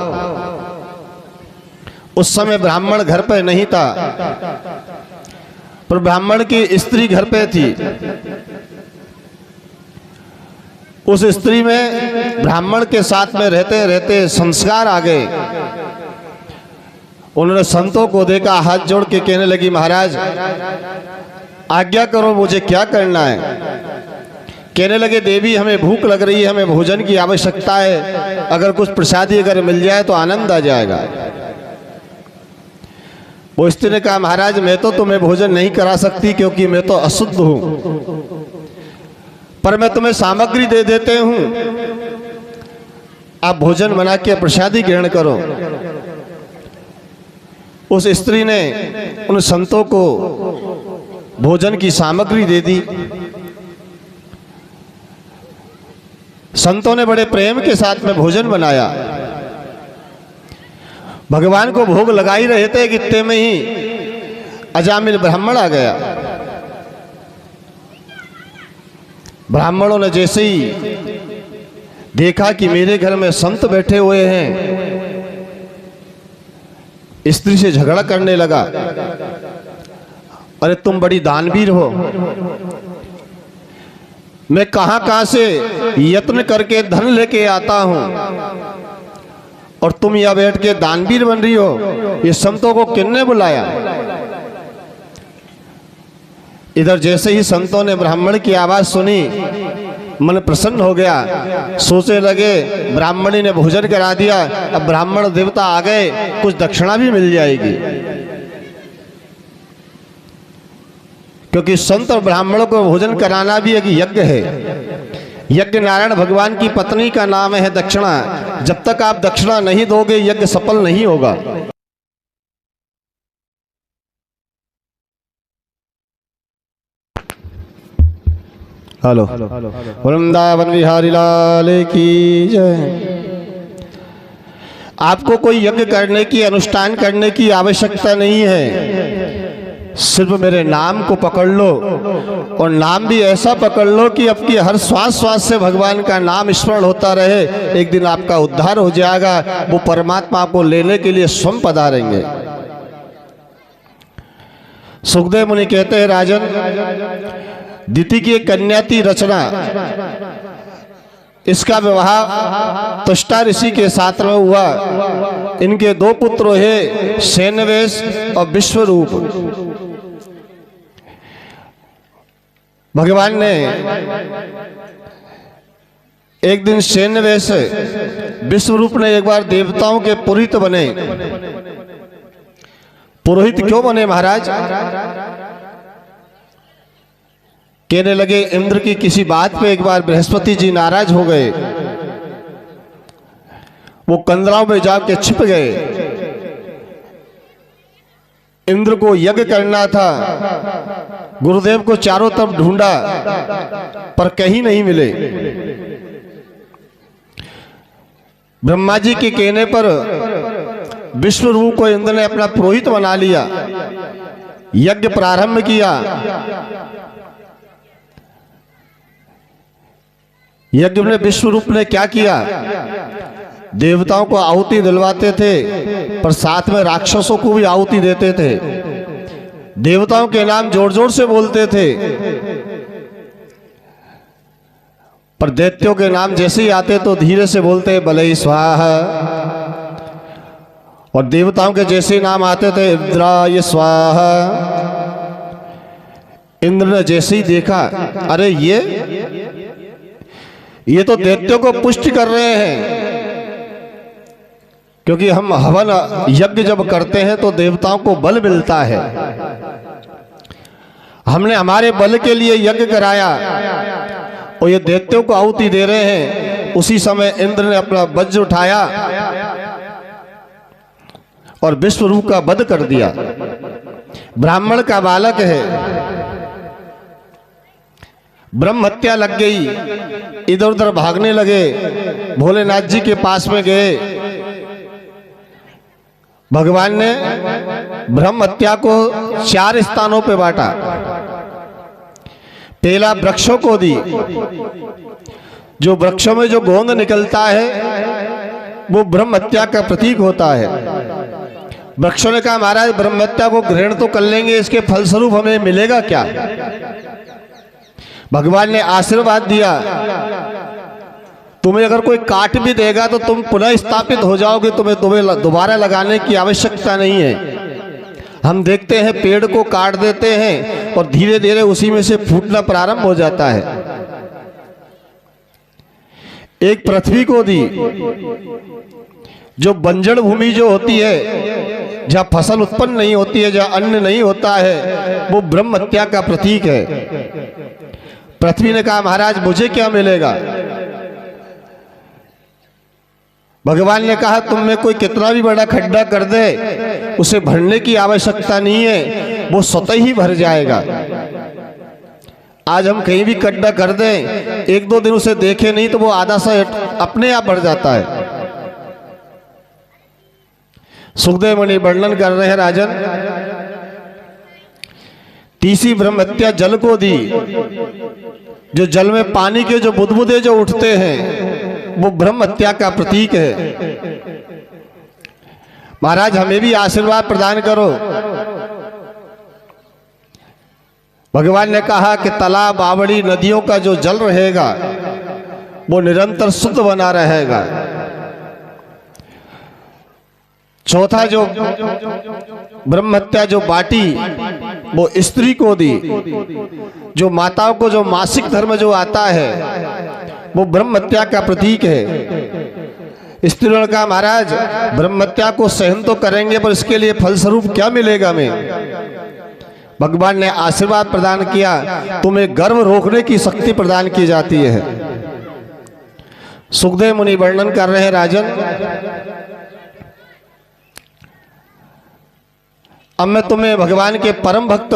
उस समय ब्राह्मण घर पे नहीं था, पर ब्राह्मण की स्त्री घर पे थी। उस स्त्री में ब्राह्मण के साथ में रहते रहते संस्कार आ गए। उन्होंने संतों को देखा, हाथ जोड़ के कहने लगी, महाराज आज्ञा करो, मुझे क्या करना है। कहने लगे, देवी हमें भूख लग रही है, हमें भोजन की आवश्यकता है, अगर कुछ प्रसादी अगर मिल जाए तो आनंद आ जाएगा। वो स्त्री ने कहा, महाराज मैं तो तुम्हें भोजन नहीं करा सकती क्योंकि मैं तो अशुद्ध हूं, पर मैं तुम्हें सामग्री दे देते हूं, आप भोजन बना के प्रसादी ग्रहण करो। उस स्त्री ने उन संतों को भोजन की सामग्री दे दी। संतों ने बड़े प्रेम के साथ में भोजन बनाया। भगवान को भोग लगा ही रहे थे कि इतने में ही अजामिल ब्राह्मण आ गया। ब्राह्मणों ने जैसे ही देखा कि मेरे घर में संत बैठे हुए हैं, स्त्री से झगड़ा करने लगा। अरे तुम बड़ी दानवीर हो, मैं कहां कहां से यत्न करके धन लेके आता हूं और तुम यहां बैठ के दानवीर बन रही हो। ये संतों को किसने बुलाया? इधर जैसे ही संतों ने ब्राह्मण की आवाज सुनी, मन प्रसन्न हो गया। सोचने लगे, ब्राह्मणी ने भोजन करा दिया, अब ब्राह्मण देवता आ गए, कुछ दक्षिणा भी मिल जाएगी। क्योंकि संत और ब्राह्मणों को भोजन कराना भी एक यज्ञ है। यज्ञ नारायण भगवान की पत्नी का नाम है दक्षिणा। जब तक आप दक्षिणा नहीं दोगे, यज्ञ सफल नहीं होगा। हेलो, वृंदावन बिहारी लाल की जय। आपको कोई यज्ञ करने की, अनुष्ठान करने की आवश्यकता नहीं है। सिर्फ मेरे नाम को पकड़ लो, और नाम भी ऐसा पकड़ लो कि आपकी हर श्वास श्वास से भगवान का नाम स्मरण होता रहे। एक दिन आपका उद्धार हो जाएगा। वो परमात्मा को लेने के लिए स्वयं पधारेंगे। सुखदेव मुनि कहते हैं, राजन दिति की कन्या थी रचना, इसका विवाह तुष्टा ऋषि के साथ में हुआ। इनके दो पुत्र हुए, सेनवेश और विश्वरूप। भगवान ने एक दिन सेनवेश, विश्वरूप ने एक बार देवताओं के पुरोहित बने। पुरोहित क्यों बने महाराज? कहने लगे, इंद्र की किसी बात पे एक बार बृहस्पति जी नाराज हो गए। वो कंदराओं में जाके छिप गए। इंद्र को यज्ञ करना था, गुरुदेव को चारों तरफ ढूंढा पर कहीं नहीं मिले। ब्रह्मा जी के कहने पर विश्वरूप को इंद्र ने अपना पुरोहित बना लिया। यज्ञ प्रारंभ किया। यज्ञ में विश्वरूप ने क्या किया? देवताओं को आहुति दिलवाते थे, पर साथ में राक्षसों को भी आहुति देते थे। देवताओं के नाम जोर जोर से बोलते थे, पर दैत्यों के नाम जैसे ही आते तो धीरे से बोलते, बलई स्वाहा। और देवताओं के जैसे नाम आते थे, इंद्राय स्वाहा। इंद्र ने जैसे ही देखा, अरे ये तो दैत्यों को पुष्टि कर रहे हैं। क्योंकि हम हवन यज्ञ जब करते हैं तो देवताओं को बल मिलता है। हमने हमारे बल के लिए यज्ञ कराया और ये दैत्यों को आहुति दे रहे हैं, उसी समय इंद्र ने अपना वज्र उठाया और विश्वरूप का वध कर दिया। ब्राह्मण का बालक है, ब्रह्म हत्या लग गई, इधर उधर भागने लगे, भोलेनाथ जी के पास में गए। भगवान ने ब्रह्म हत्या को 4 स्थानों पे बांटा। पहला वृक्षों को दी, जो वृक्षों में जो गोंद निकलता है वो ब्रह्म हत्या का प्रतीक होता है। वृक्षों ने कहा महाराज ब्रह्म हत्या को ग्रहण तो कर लेंगे, इसके फलस्वरूप हमें मिलेगा क्या? भगवान ने आशीर्वाद दिया, तुम्हें अगर कोई काट भी देगा तो तुम पुनः स्थापित हो जाओगे, तुम्हें दोबारा लगाने की आवश्यकता नहीं है। हम देखते हैं पेड़ को काट देते हैं और धीरे धीरे उसी में से फूटना प्रारंभ हो जाता है। एक पृथ्वी को दी, जो बंजर भूमि जो होती है, जहां फसल उत्पन्न नहीं होती है, जहां अन्न नहीं होता है, वो ब्रह्म हत्या का प्रतीक है। पृथ्वी ने कहा महाराज मुझे क्या मिलेगा? भगवान ने कहा तुम में कोई कितना भी बड़ा खड्डा कर दे, उसे भरने की आवश्यकता नहीं है, वो स्वतः ही भर जाएगा। आज हम कहीं भी खड्डा कर दें, 1-2 दिन उसे देखे नहीं तो वो आधा सा अपने आप भर जाता है। सुखदेव मुनि वर्णन कर रहे हैं राजन, तीसरी ब्रह्म हत्या जल को दी, जो जल में पानी के जो बुदबुदे जो उठते हैं वो ब्रह्म हत्या का प्रतीक है। महाराज हमें भी आशीर्वाद प्रदान करो। भगवान ने कहा कि तालाब बावड़ी नदियों का जो जल रहेगा वो निरंतर शुद्ध बना रहेगा। चौथा जो ब्रह्म हत्या जो बाटी वो स्त्री को दी, जो माताओं को जो मासिक धर्म जो आता है वो ब्रह्म हत्या का प्रतीक है। स्त्रियों ने कहा महाराज ब्रह्म हत्या को सहन तो करेंगे पर इसके लिए फलस्वरूप क्या मिलेगा हमें? भगवान ने आशीर्वाद प्रदान किया, तुम्हें गर्भ रोकने की शक्ति प्रदान की जाती है। सुखदेव मुनि वर्णन कर रहे हैं राजन, अब मैं तुम्हें भगवान के परम भक्त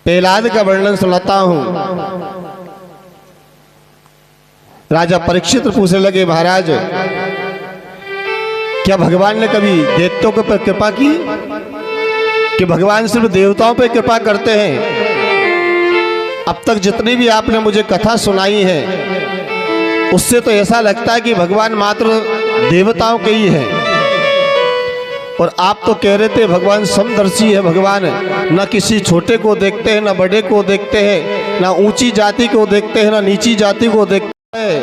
प्रहलाद का वर्णन सुनाता हूं। राजा परीक्षित पूछने लगे महाराज क्या भगवान ने कभी दैत्यों के पर कृपा की कि भगवान सिर्फ देवताओं पर कृपा करते हैं? अब तक जितनी भी आपने मुझे कथा सुनाई है उससे तो ऐसा लगता है कि भगवान मात्र देवताओं के ही हैं, और आप तो कह रहे थे भगवान समदर्शी है। भगवान न किसी छोटे को देखते हैं, न बड़े को देखते हैं, न ऊंची जाति को देखते हैं, न नीची जाति को देखते हैं।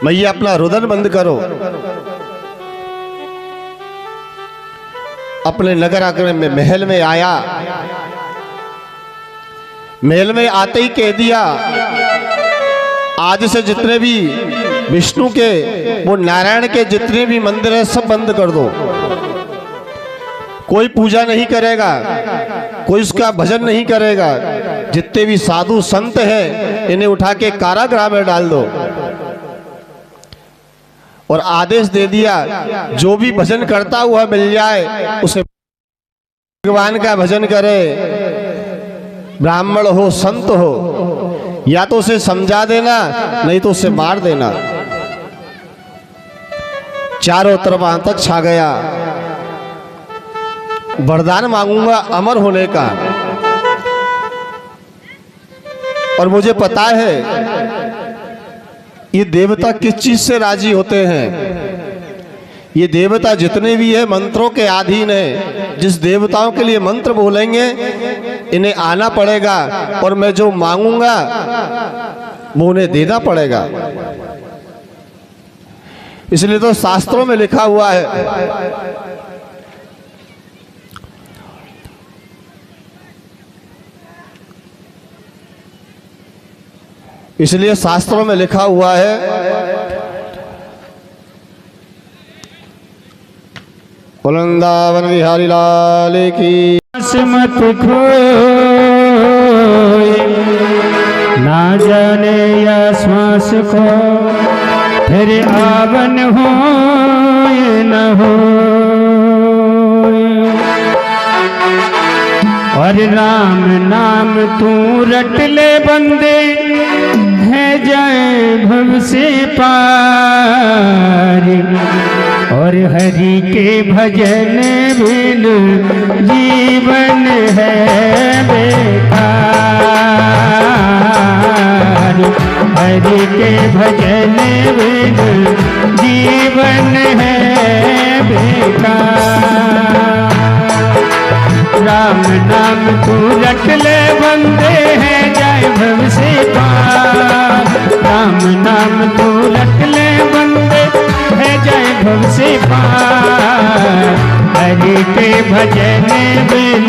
मैया अपना रुदन बंद करो। अपने नगर आकर में महल में आया, महल में आते ही कह दिया आज से जितने भी विष्णु के वो नारायण के जितने भी मंदिर है सब बंद कर दो। कोई पूजा नहीं करेगा, कोई उसका भजन नहीं करेगा। जितने भी साधु संत हैं इन्हें उठा के कारागृह में डाल दो। और आदेश दे दिया जो भी भजन करता हुआ मिल जाए उसे भगवान का भजन करे, ब्राह्मण हो संत हो, या तो उसे समझा देना नहीं तो उसे मार देना। चारों तरफ आतंक छा गया। वरदान मांगूंगा अमर होने का, और मुझे पता है ये देवता किस चीज से राजी होते हैं। ये देवता जितने भी है मंत्रों के अधीन है। जिस देवताओं के लिए मंत्र बोलेंगे इन्हें आना पड़ेगा, और मैं जो मांगूंगा वो उन्हें देना पड़ेगा। इसलिए तो शास्त्रों में लिखा हुआ है इसलिए शास्त्रों में लिखा हुआ है वृंदावन बिहारी लाल की मत खोए ना जाने या श्वास को फिर आवन हो ये न हो। और राम नाम तू रट ले बंदे है जाए भव से पार। और हरि के भजन बिन जीवन है बेकार। हरि के भजन बिन जीवन है बेकार। राम नाम तू रट ले बंदे हैं जाए भव से पार। राम नाम तू रट ले बंदे है जाए भव से पार। हरि के भजन बिन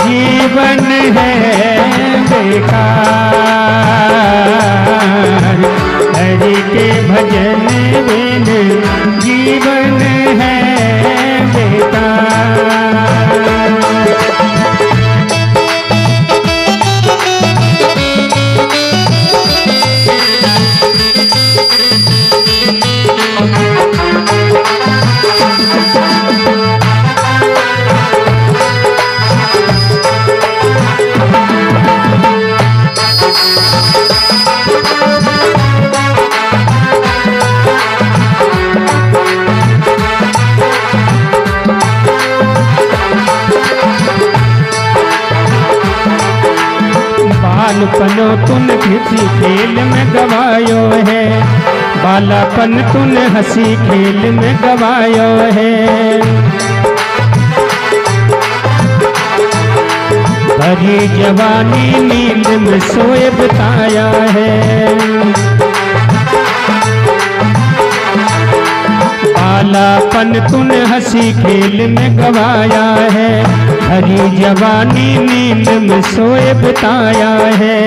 जीवन है बेकार। हरि के भजन बिन जीवन है बेकार। बालपनो तुन किसी खेल में गवायो है। बालापन तुन हंसी खेल में गवायो है। भरी जवानी नींद में सोए बिताया है। बालापन तुन हंसी खेल में गवाया है। हरी जवानी नींद में सोए बिताया है।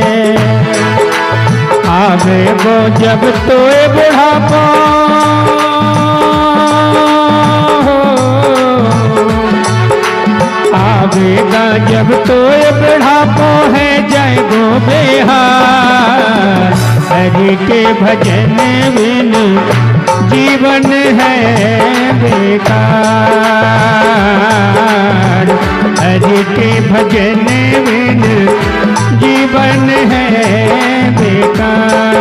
आवे वो जब तोए बुढ़ापा आवेगा जब तोए बुढ़ापा है जाएगो बेहार। हरि के भजन बिन जीवन है बेकार। हरि के भजन बिन जीवन है बेकार।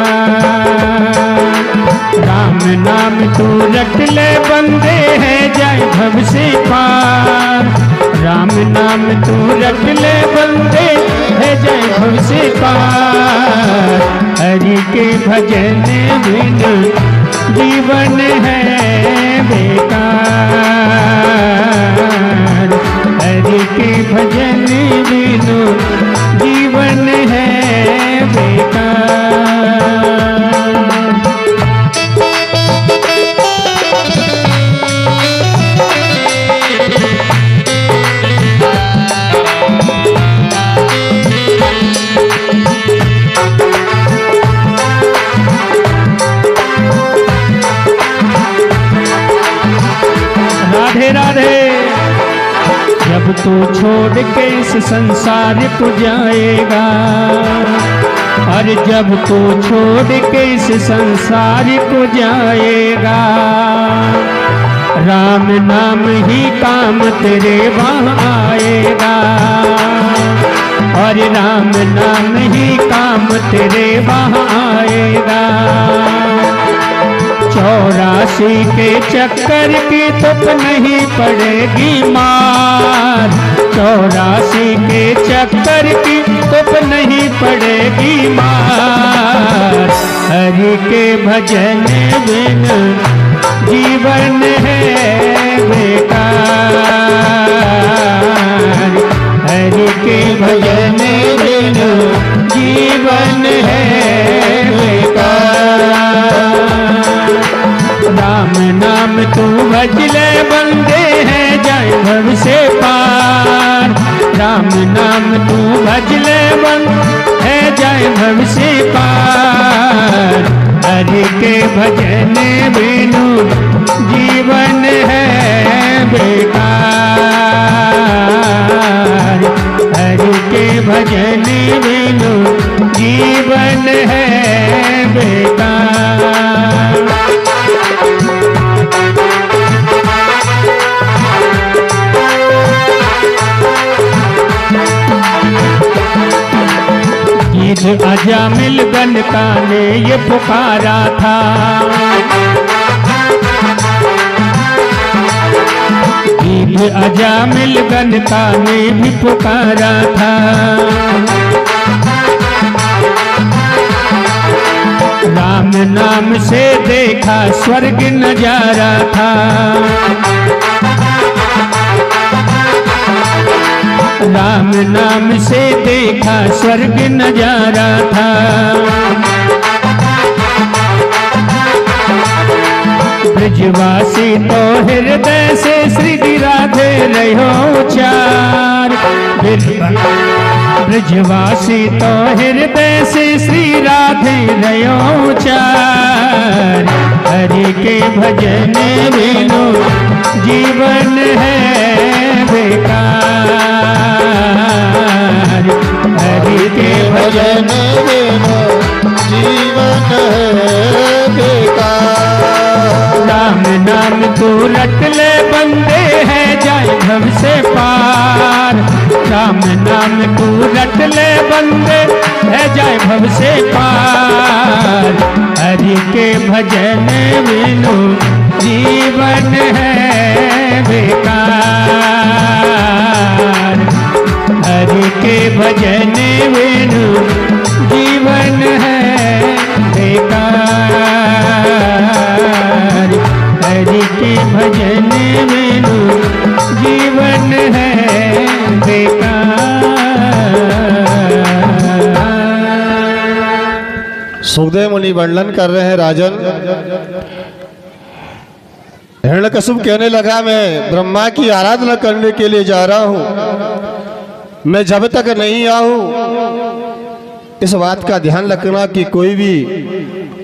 राम नाम तू रट ले बंदे है जाए भव से पार। राम नाम तू रट ले बंदे है जाए भव से पार। हरि के भजन बिन जीवन है बेकार। हरि के भजन बिन जीवन है बेकार। राधे राधे। जब तू छोड़ के इस संसार को जाएगा। और जब तू छोड़ के इस संसार को जाएगा। राम नाम ही काम तेरे वहाँ आएगा। और राम नाम ही काम तेरे वहाँ आएगा। 84 के चक्कर की तुप नहीं पड़ेगी मार। 84 के चक्कर की तुप नहीं पड़ेगी मार। हरि के भजन बिन जीवन है बेकार। हरि के भजन बिन जीवन है बेकार। राम नाम तू भज ले बंदे हैं जाए भव से पार। राम नाम तू भज ले बंदे है जाए भव से पार। हरि के भजन बिनु जीवन है बेकार। हरि के भजन बिनु जीवन अजामिल गणका ने ये पुकारा था। अजामिल गणका ने भी पुकारा था। राम नाम से देखा स्वर्ग नजारा था। राम नाम से देखा स्वर्ग नजारा था। ब्रजवासी तो हृदय से श्री राधे रहो चार। ब्रजवासी तो हृदय से श्री राधे रहो चार। हरि के भजन बिनु जीवन है बेकार। हरि के भजन बिनु जीवन है बेकार। राम नाम तू रट ले बंदे है जाए भव से पार। राम नाम तू रट ले बंदे है जाए भव से पार। हरि के भजन बिनु जीवन है बेकार। हरि के भजन बिनु जीवन है बेकार। हरि के भजन बिनु जीवन है बेकार। सुखदेव मुनि वर्णन कर रहे हैं राजन। हिरण्यकश्यप कहने लगा मैं ब्रह्मा की आराधना करने के लिए जा रहा हूं। मैं जब तक नहीं आऊं इस बात का ध्यान रखना कि कोई भी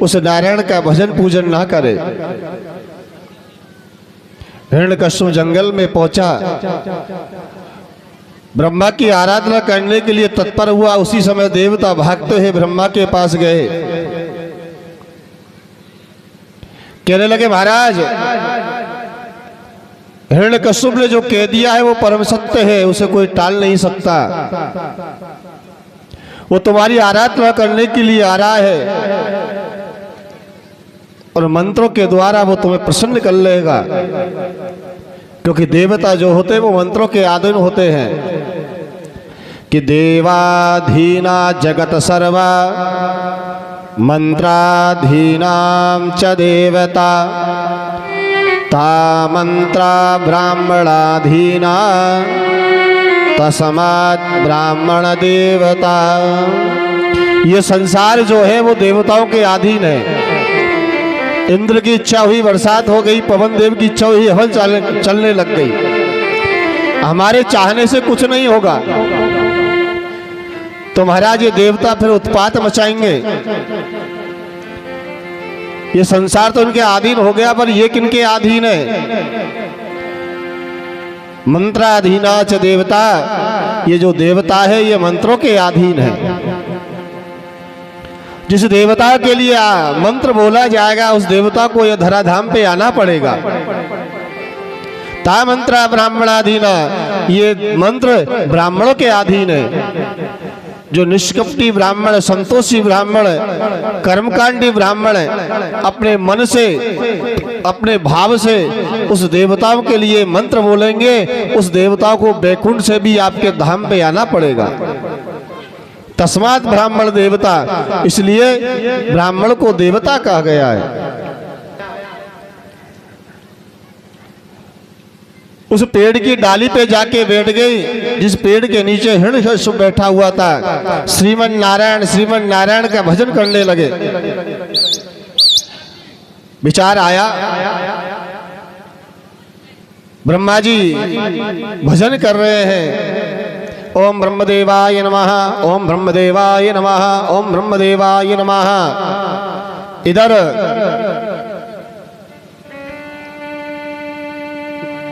उस नारायण का भजन पूजन ना करे। हिरण्यकश्यप जंगल में पहुंचा, ब्रह्मा की आराधना करने के लिए तत्पर हुआ। उसी समय देवता भागते हुए ब्रह्मा के पास गए। कहने लगे महाराज हिरण्यकश्यप ने जो कह दिया है वो परम सत्य है, उसे कोई टाल नहीं सकता। वो तुम्हारी आराधना करने के लिए आ रहा है और मंत्रों के द्वारा वो तुम्हें प्रसन्न कर लेगा। क्योंकि देवता जो होते हैं वो मंत्रों के अधीन होते हैं कि देवाधीना जगत सर्वा मंत्राधीनां च देवता ता मंत्रा ब्राह्मणाधीना तस्मात् ब्राह्मण देवता। ये संसार जो है वो देवताओं के अधीन है। इंद्र की इच्छा हुई बरसात हो गई, पवन देव की इच्छा हुई हवन चलने लग गई। हमारे चाहने से कुछ नहीं होगा। तो महाराज ये देवता फिर उत्पात मचाएंगे। ये संसार तो इनके अधीन हो गया, पर ये किनके अधीन है? मंत्राधीना च देवता। ये जो देवता है ये मंत्रों के अधीन है। जिस देवता के लिए मंत्र बोला जाएगा उस देवता को यह धराधाम पे आना पड़ेगा। ता मंत्रा ब्राह्मणाधीना, ये मंत्र ब्राह्मणों के अधीन है। जो निष्कपटी ब्राह्मण, संतोषी ब्राह्मण, कर्मकांडी ब्राह्मण अपने मन से अपने भाव से उस देवताओं के लिए मंत्र बोलेंगे, उस देवताओं को बैकुंठ से भी आपके धाम पे आना पड़ेगा। तस्मात् ब्राह्मण देवता, इसलिए ब्राह्मण को देवता कहा गया है। उस पेड़ की डाली पे जाके बैठ गई जिस पेड़ के नीचे हिरण्यकश्यप बैठा हुआ था। श्रीमन नारायण का भजन करने लगे। विचार आया ब्रह्मा जी भजन कर रहे हैं। ओम ब्रह्मदेवाय नमः, ओम ब्रह्मदेवाय नमः, ओम ब्रह्मदेवाय नमः। इधर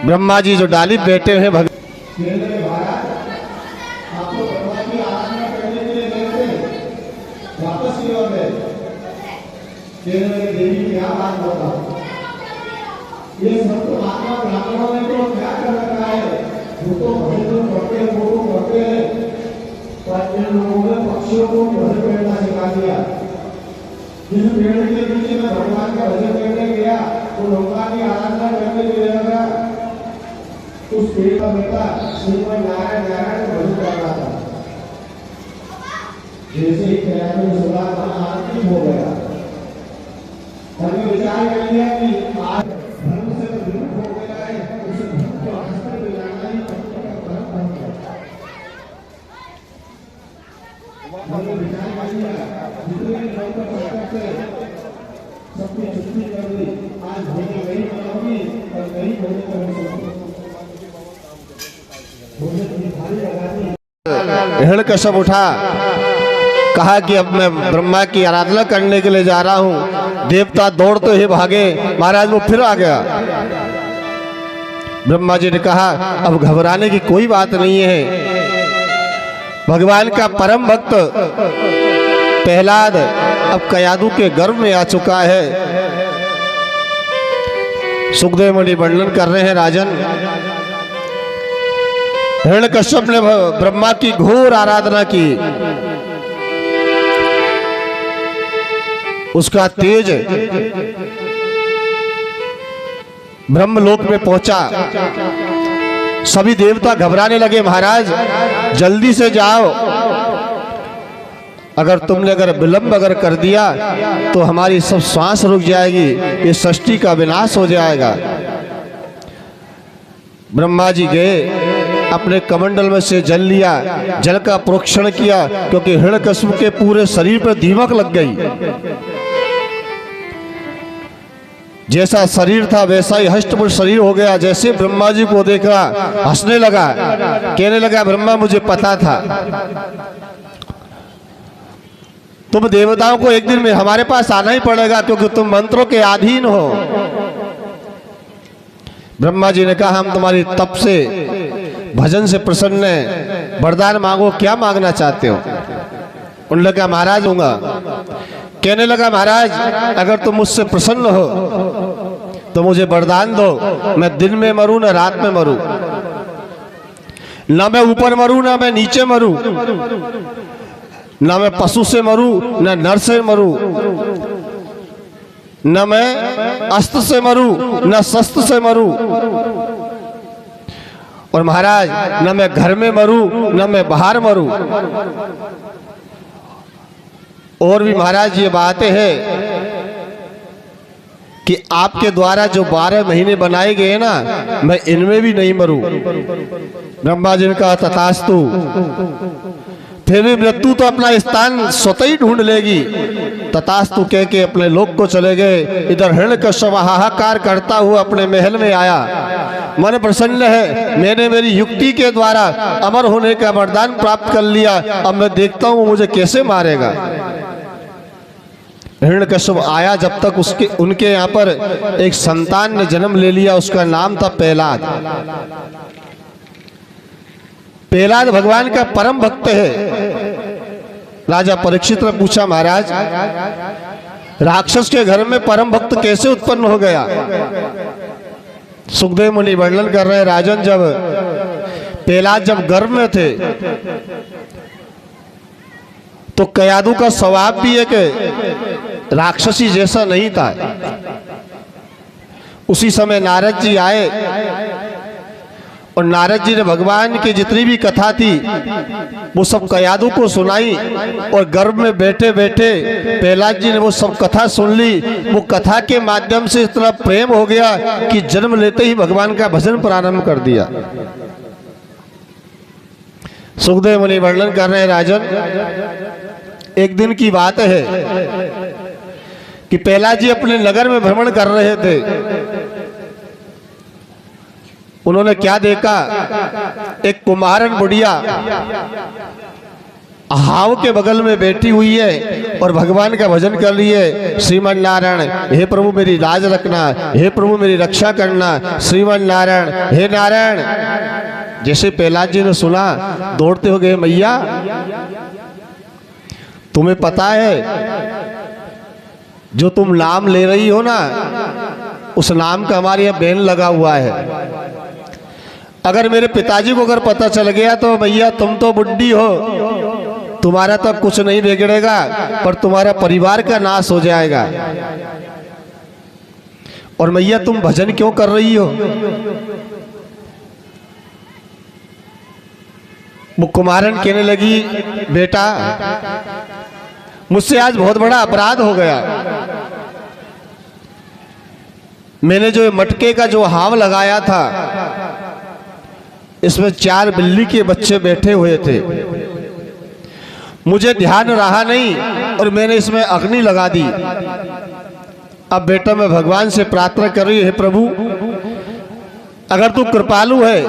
ब्रह्मा जी जो डाली बैठे हैं भगवान पर इन लोगों ने पक्षियों को भजन करना सिखा दिया। जिस पेड़ के नीचे में भगवान का भजन करने गया तो लोका की आराधना करने लगा। उस पेड़ का बेटा श्रीमन नारायण नारायण भजन कर रहा था। जैसे ही कयादू ने सुना आनंदित हो गया। हमने विचार कर लिया कि आज धर्म से तो विमुख हो गया है, उस धर्म को आस्था में लाना ही भक्ति का परम धर्म है। हमने विचार कर लिया जितने भी लोग संकट से सबकी छुट्टी कर दी। आज होने नहीं बनाओगी और नहीं होने का हिरण्यकश्यप उठा, कहा कि अब मैं ब्रह्मा की आराधना करने के लिए जा रहा हूं। देवता दौड़ते ही भागे, महाराज वो फिर आ गया। ब्रह्मा जी ने कहा अब घबराने की कोई बात नहीं है। भगवान का परम भक्त प्रहलाद अब कयादू के गर्भ में आ चुका है। सुखदेव मुनि वर्णन कर रहे हैं, राजन हिरण्यकश्यप ने ब्रह्मा की घोर आराधना की। उसका तेज ब्रह्मलोक में पहुंचा। सभी देवता घबराने लगे, महाराज जल्दी से जाओ, अगर विलंब कर दिया तो हमारी सब श्वास रुक जाएगी, ये सृष्टि का विनाश हो जाएगा। ब्रह्मा जी गए, अपने कमंडल में से जल लिया, जल का प्रोक्षण किया, क्योंकि हिरण्यकश्यप के पूरे शरीर पर दीमक लग गई। जैसा शरीर था वैसा ही हष्टपुष्ट शरीर हो गया। जैसे ब्रह्मा जी को देखा हंसने लगा, कहने लगा ब्रह्मा मुझे पता था तुम देवताओं को एक दिन में हमारे पास आना ही पड़ेगा, क्योंकि तुम मंत्रों के अधीन हो। ब्रह्मा जी ने कहा हम तुम्हारी तप से भजन से प्रसन्न है, वरदान मांगो, क्या मांगना चाहते हो? उन्होंने कहा महाराज दूंगा। कहने लगा महाराज अगर तुम मुझसे प्रसन्न हो तो मुझे वरदान दो, मैं दिन में मरूं न रात में मरूं, ना मैं ऊपर मरूं ना मैं नीचे मरूं, ना मैं पशु से मरूं न नर से मरूं, न मैं अस्त्र से मरूं न शस्त्र से मरूं, और महाराज न मैं घर में मरूं न मैं बाहर मरूं। और भी महाराज ये बातें हैं कि आपके द्वारा जो 12 महीने बनाए गए ना, मैं इनमें भी नहीं मरूं। ब्रह्मा जी ने कहा तथास्तु। फिर भी मृत्यु तो अपना स्थान स्वतः ही ढूंढ लेगी। तथास्तु कह के अपने लोक को चले गए। इधर हिरण्यकश्यप हाहाकार करता हुआ अपने महल में आया। मन प्रसन्न है, मैंने मेरी युक्ति के द्वारा अमर होने का वरदान प्राप्त कर लिया, अब मैं देखता हूं मुझे कैसे मारेगा। हिरण्यकश्यप आया, जब तक उनके यहाँ पर एक संतान ने जन्म ले लिया, उसका नाम था प्रहलाद। प्रहलाद भगवान का परम भक्त है। राजा परीक्षित ने पूछा महाराज राक्षस के घर में परम भक्त कैसे उत्पन्न हो गया? सुखदेव मुनि वर्णन कर रहे हैं, राजन जब प्रहलाद जब गर्भ में थे तो कयादू का स्वभाव भी एक राक्षसी जैसा नहीं था। उसी समय नारद जी आए और नारद जी ने भगवान की जितनी भी कथा थी वो सब कयादू को सुनाई, और गर्भ में बैठे बैठे प्रहलाद जी ने वो सब कथा सुन ली। वो कथा के माध्यम से इतना प्रेम हो गया कि जन्म लेते ही भगवान का भजन प्रारंभ कर दिया। सुखदेव मुनि वर्णन कर रहे हैं, राजन एक दिन की बात है कि प्रहलाद जी अपने नगर में भ्रमण कर रहे थे। उन्होंने क्या देखा, एक कुम्हारन बुढ़िया हाव के बगल में बैठी हुई है और भगवान का भजन कर रही है। श्रीमन नारायण हे प्रभु मेरी लाज रखना, हे प्रभु मेरी रक्षा करना, श्रीमन नारायण हे नारायण। जैसे प्रहलाद जी ने सुना दौड़ते हो गए, मैया तुम्हें पता है जो तुम नाम ले रही हो ना, उस नाम का हमारे यहाँ बैन लगा हुआ है। अगर मेरे पिताजी को अगर पता चल गया तो भैया तुम तो बुड्ढी हो, तुम्हारा तो कुछ नहीं बिगड़ेगा, पर तुम्हारा परिवार का नाश हो जाएगा। और मैया तुम भजन क्यों कर रही हो? वो कुमारन कहने लगी, बेटा मुझसे आज बहुत बड़ा अपराध हो गया। मैंने जो मटके का जो हाव लगाया था, इसमें 4 बिल्ली के बच्चे बैठे हुए थे। मुझे ध्यान रहा नहीं और मैंने इसमें अग्नि लगा दी। अब बेटा मैं भगवान से प्रार्थना कर रही है, प्रभु अगर तू कृपालु है,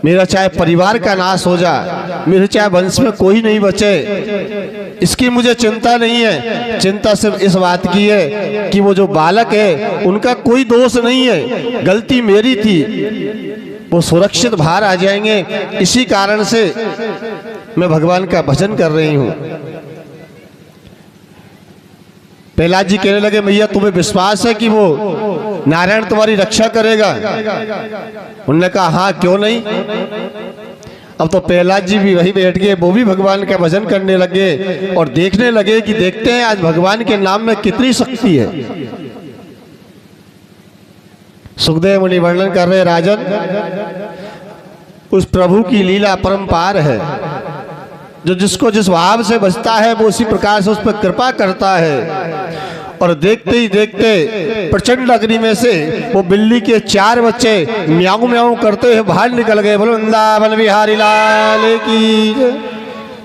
मेरा चाहे परिवार का नाश हो जा, मेरे चाहे वंश में कोई नहीं बचे, इसकी मुझे चिंता नहीं है। चिंता सिर्फ इस बात की है कि वो जो बालक है उनका कोई दोष नहीं है, गलती मेरी थी, वो सुरक्षित बाहर आ जाएंगे। इसी कारण से मैं भगवान का भजन कर रही हूँ। प्रहलाद जी कहने लगे, मैया तुम्हें विश्वास है कि वो नारायण तुम्हारी रक्षा करेगा? उन्होंने कहा हाँ, क्यों नहीं। अब तो प्रहलाद जी भी वही बैठ गए, वो भी भगवान का भजन करने लगे और देखने लगे कि देखते हैं आज भगवान के नाम में कितनी शक्ति है। सुखदेव मुनि वर्णन कर रहे, राजन उस प्रभु की लीला परम्पार है, जो जिसको जिस भाव से बचता है वो उसी प्रकार से उस पर कृपा करता है। और देखते ही देखते प्रचंड अग्नि में से वो बिल्ली के 4 बच्चे म्याऊं म्याऊं करते हुए बाहर निकल गए। बोलो वृंदावन बिहारी लाल की।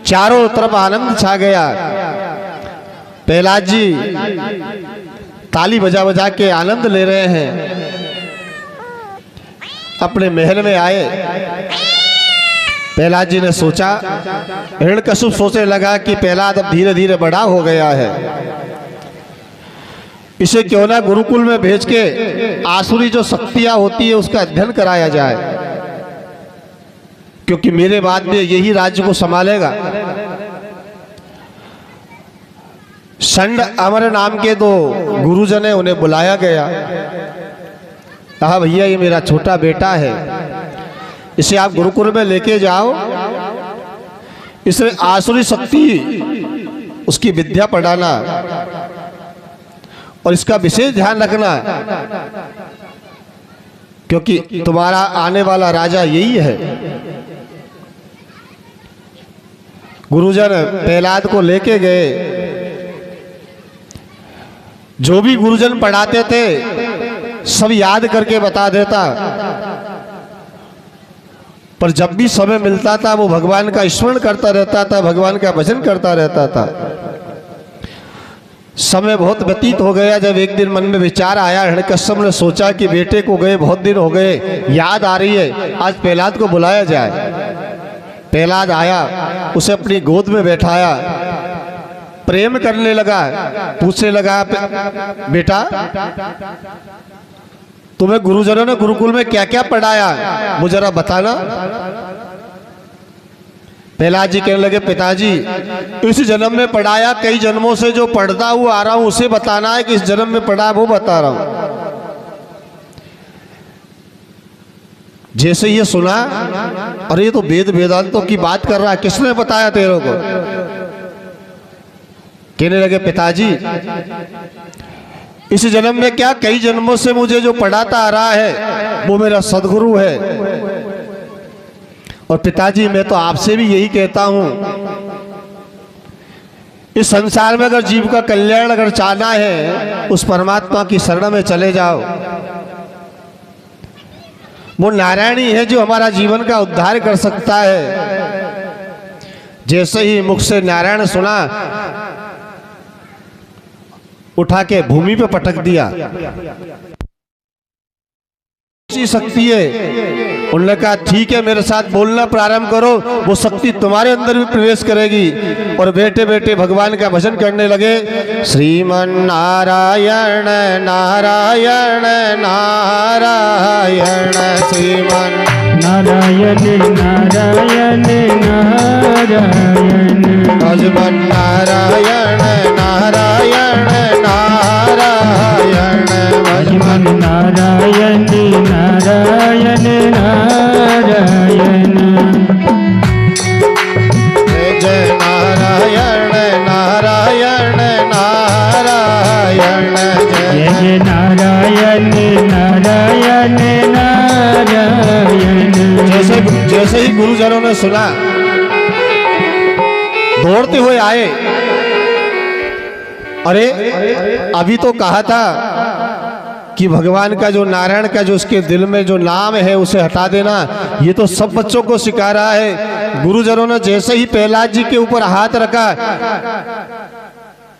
चारों तरफ आनंद छा गया। प्रहलाद जी ताली बजा बजा के आनंद ले रहे हैं। अपने महल में आए, प्रहलाद जी ने सोचा, हिरण्यकश्यप सोचने लगा कि प्रहलाद अब धीरे धीरे बड़ा हो गया है, इसे क्यों ना गुरुकुल में भेज के आसुरी जो शक्तियां होती है उसका अध्ययन कराया जाए, क्योंकि मेरे बाद में यही राज्य को संभालेगा। षंड अमर नाम के 2 गुरुजन है, उन्हें बुलाया गया। कहा भैया ये मेरा छोटा बेटा है, इसे आप गुरुकुल में लेके जाओ, इसे आसुरी शक्ति उसकी विद्या पढ़ाना और इसका विशेष ध्यान रखना, क्योंकि तुम्हारा आने वाला राजा यही है। गुरुजन प्रहलाद को लेके गए। जो भी गुरुजन पढ़ाते थे सब याद करके बता देता, पर जब भी समय मिलता था वो भगवान का स्मरण करता रहता था, भगवान का भजन करता रहता था। समय बहुत व्यतीत हो गया। जब एक दिन मन में विचार आया, हिरण्यकश्यप ने सोचा कि बेटे को गए बहुत दिन हो गए, याद आ रही है, आज प्रहलाद को बुलाया जाए। प्रहलाद आया, उसे अपनी गोद में बैठाया, प्रेम करने लगा, पूछने लगा, बेटा तुम्हें गुरुजनों ने गुरुकुल में क्या क्या पढ़ाया, वो जरा बताना। प्रहलाद जी कहने लगे, पिताजी इस जन्म में पढ़ाया, कई जन्मों से जो पढ़ता हुआ आ रहा हूं उसे बताना है कि इस जन्म में पढ़ा वो बता रहा हूं। जैसे ये सुना, अरे ये तो वेद वेदांतों की बात कर रहा है, किसने बताया तेरे को? कहने लगे, पिताजी इस जन्म में क्या, कई जन्मों से मुझे जो पढ़ाता आ रहा है वो मेरा सदगुरु है। और पिताजी मैं तो आपसे भी यही कहता हूं, इस संसार में अगर जीव का कल्याण अगर चाहना है, उस परमात्मा की शरण में चले जाओ। वो नारायण ही है जो हमारा जीवन का उद्धार कर सकता है। जैसे ही मुख से नारायण सुना, उठा के भूमि पे पटक दिया। शक्ति है। उन्होंने कहा ठीक है, मेरे साथ बोलना प्रारंभ करो, वो शक्ति तुम्हारे अंदर भी प्रवेश करेगी। और बेटे बेटे भगवान का भजन करने लगे। श्रीमन नारायण नारायण नारायण, श्रीमन नारायण नारायण नारायण, भजमन नारायण नारायण नारायण, भजमन नारायण नारायण नारायण। जय जय नारायण नारायण नारायण। जैसे ही गुरुजनों ने सुना, दौड़ते हुए आए। अरे अभी तो कहा था कि भगवान का जो नारायण का जो उसके दिल में जो नाम है उसे हटा देना, ये तो सब बच्चों को सिखा रहा है। गुरुजनों ने जैसे ही प्रहलाद जी के ऊपर हाथ रखा,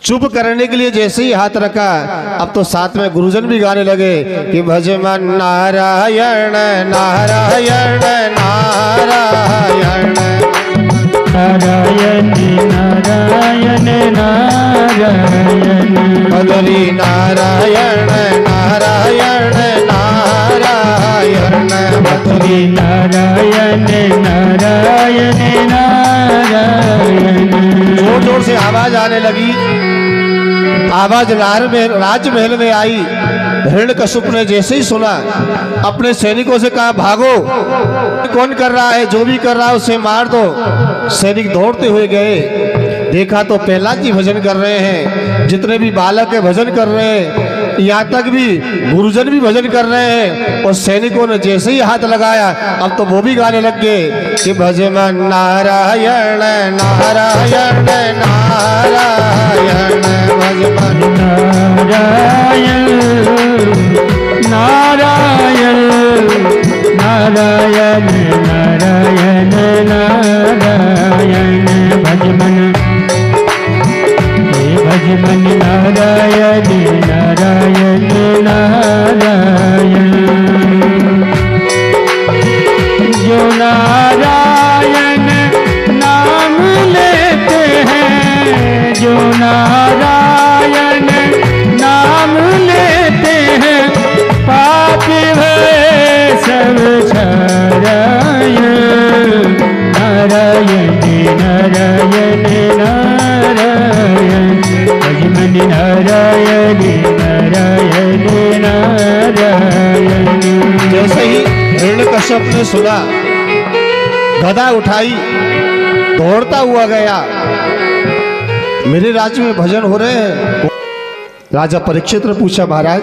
चुप करने के लिए जैसे ही हाथ रखा, अब तो साथ में गुरुजन भी गाने लगे कि भज मन नारायण नारायण नारायण नारायण नारायण नारायण। भगरी नारायण नारायण नारायण भगरी नारायण नारायण नारायण। जोर जोर से आवाज आने लगी। आवाज राजमहल में आई। हिरण्यकश्यप ने जैसे ही सुना, अपने सैनिकों से कहा भागो, कौन कर रहा है, जो भी कर रहा है उसे मार दो। सैनिक दौड़ते हुए गए, देखा तो प्रहलाद जी भजन कर रहे हैं, जितने भी बालक है भजन कर रहे हैं, यहाँ तक भी गुरुजन भी भजन कर रहे हैं। और सैनिकों ने जैसे ही हाथ लगाया, अब तो वो भी गाने लग गए कि भज मन नारायण नारायण नारायण भज मन नारायण नारायण नारायण नारायण नारायण। भज मन नारायण नारायण नारायण। जो नारायण नाम लेते हैं, जो नारायण नाम लेते हैं, पाप भय सब छारायण। नारायण नारायण नारायण। भज मन नारायण नारायण नारायण। जैसे ही हिरण्यकश्यप ने सुना, गदा उठाई, दौड़ता हुआ गया। मेरे राज्य में भजन हो रहे हैं। राजा परीक्षित ने पूछा, महाराज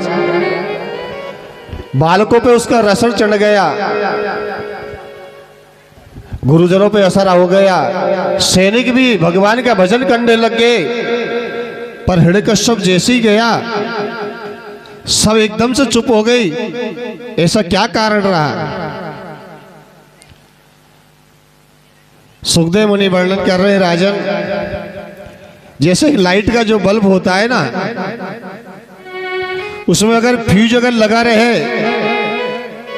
बालकों पे उसका रसर चढ़ गया, गुरुजनों पे असर हो गया, सैनिक भी भगवान का भजन करने लग गए। पर हिरण्यकश्यप जैसे ही गया, सब एकदम से चुप हो गई। ऐसा क्या कारण रहा? सुखदेव मुनि वर्णन कर रहे हैं, राजन, जैसे लाइट का जो बल्ब होता है ना, उसमें अगर फ्यूज अगर लगा रहे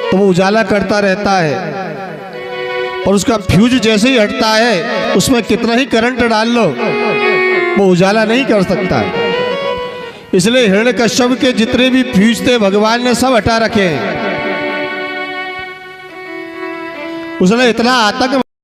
तो वो उजाला करता रहता है, और उसका फ्यूज जैसे ही हटता है, उसमें कितना ही करंट डाल लो वो उजाला नहीं कर सकता। इसलिए हिरण्यकश्यप के जितने भी फ्यूज थे भगवान ने सब हटा रखे हैं। उसने इतना आतंक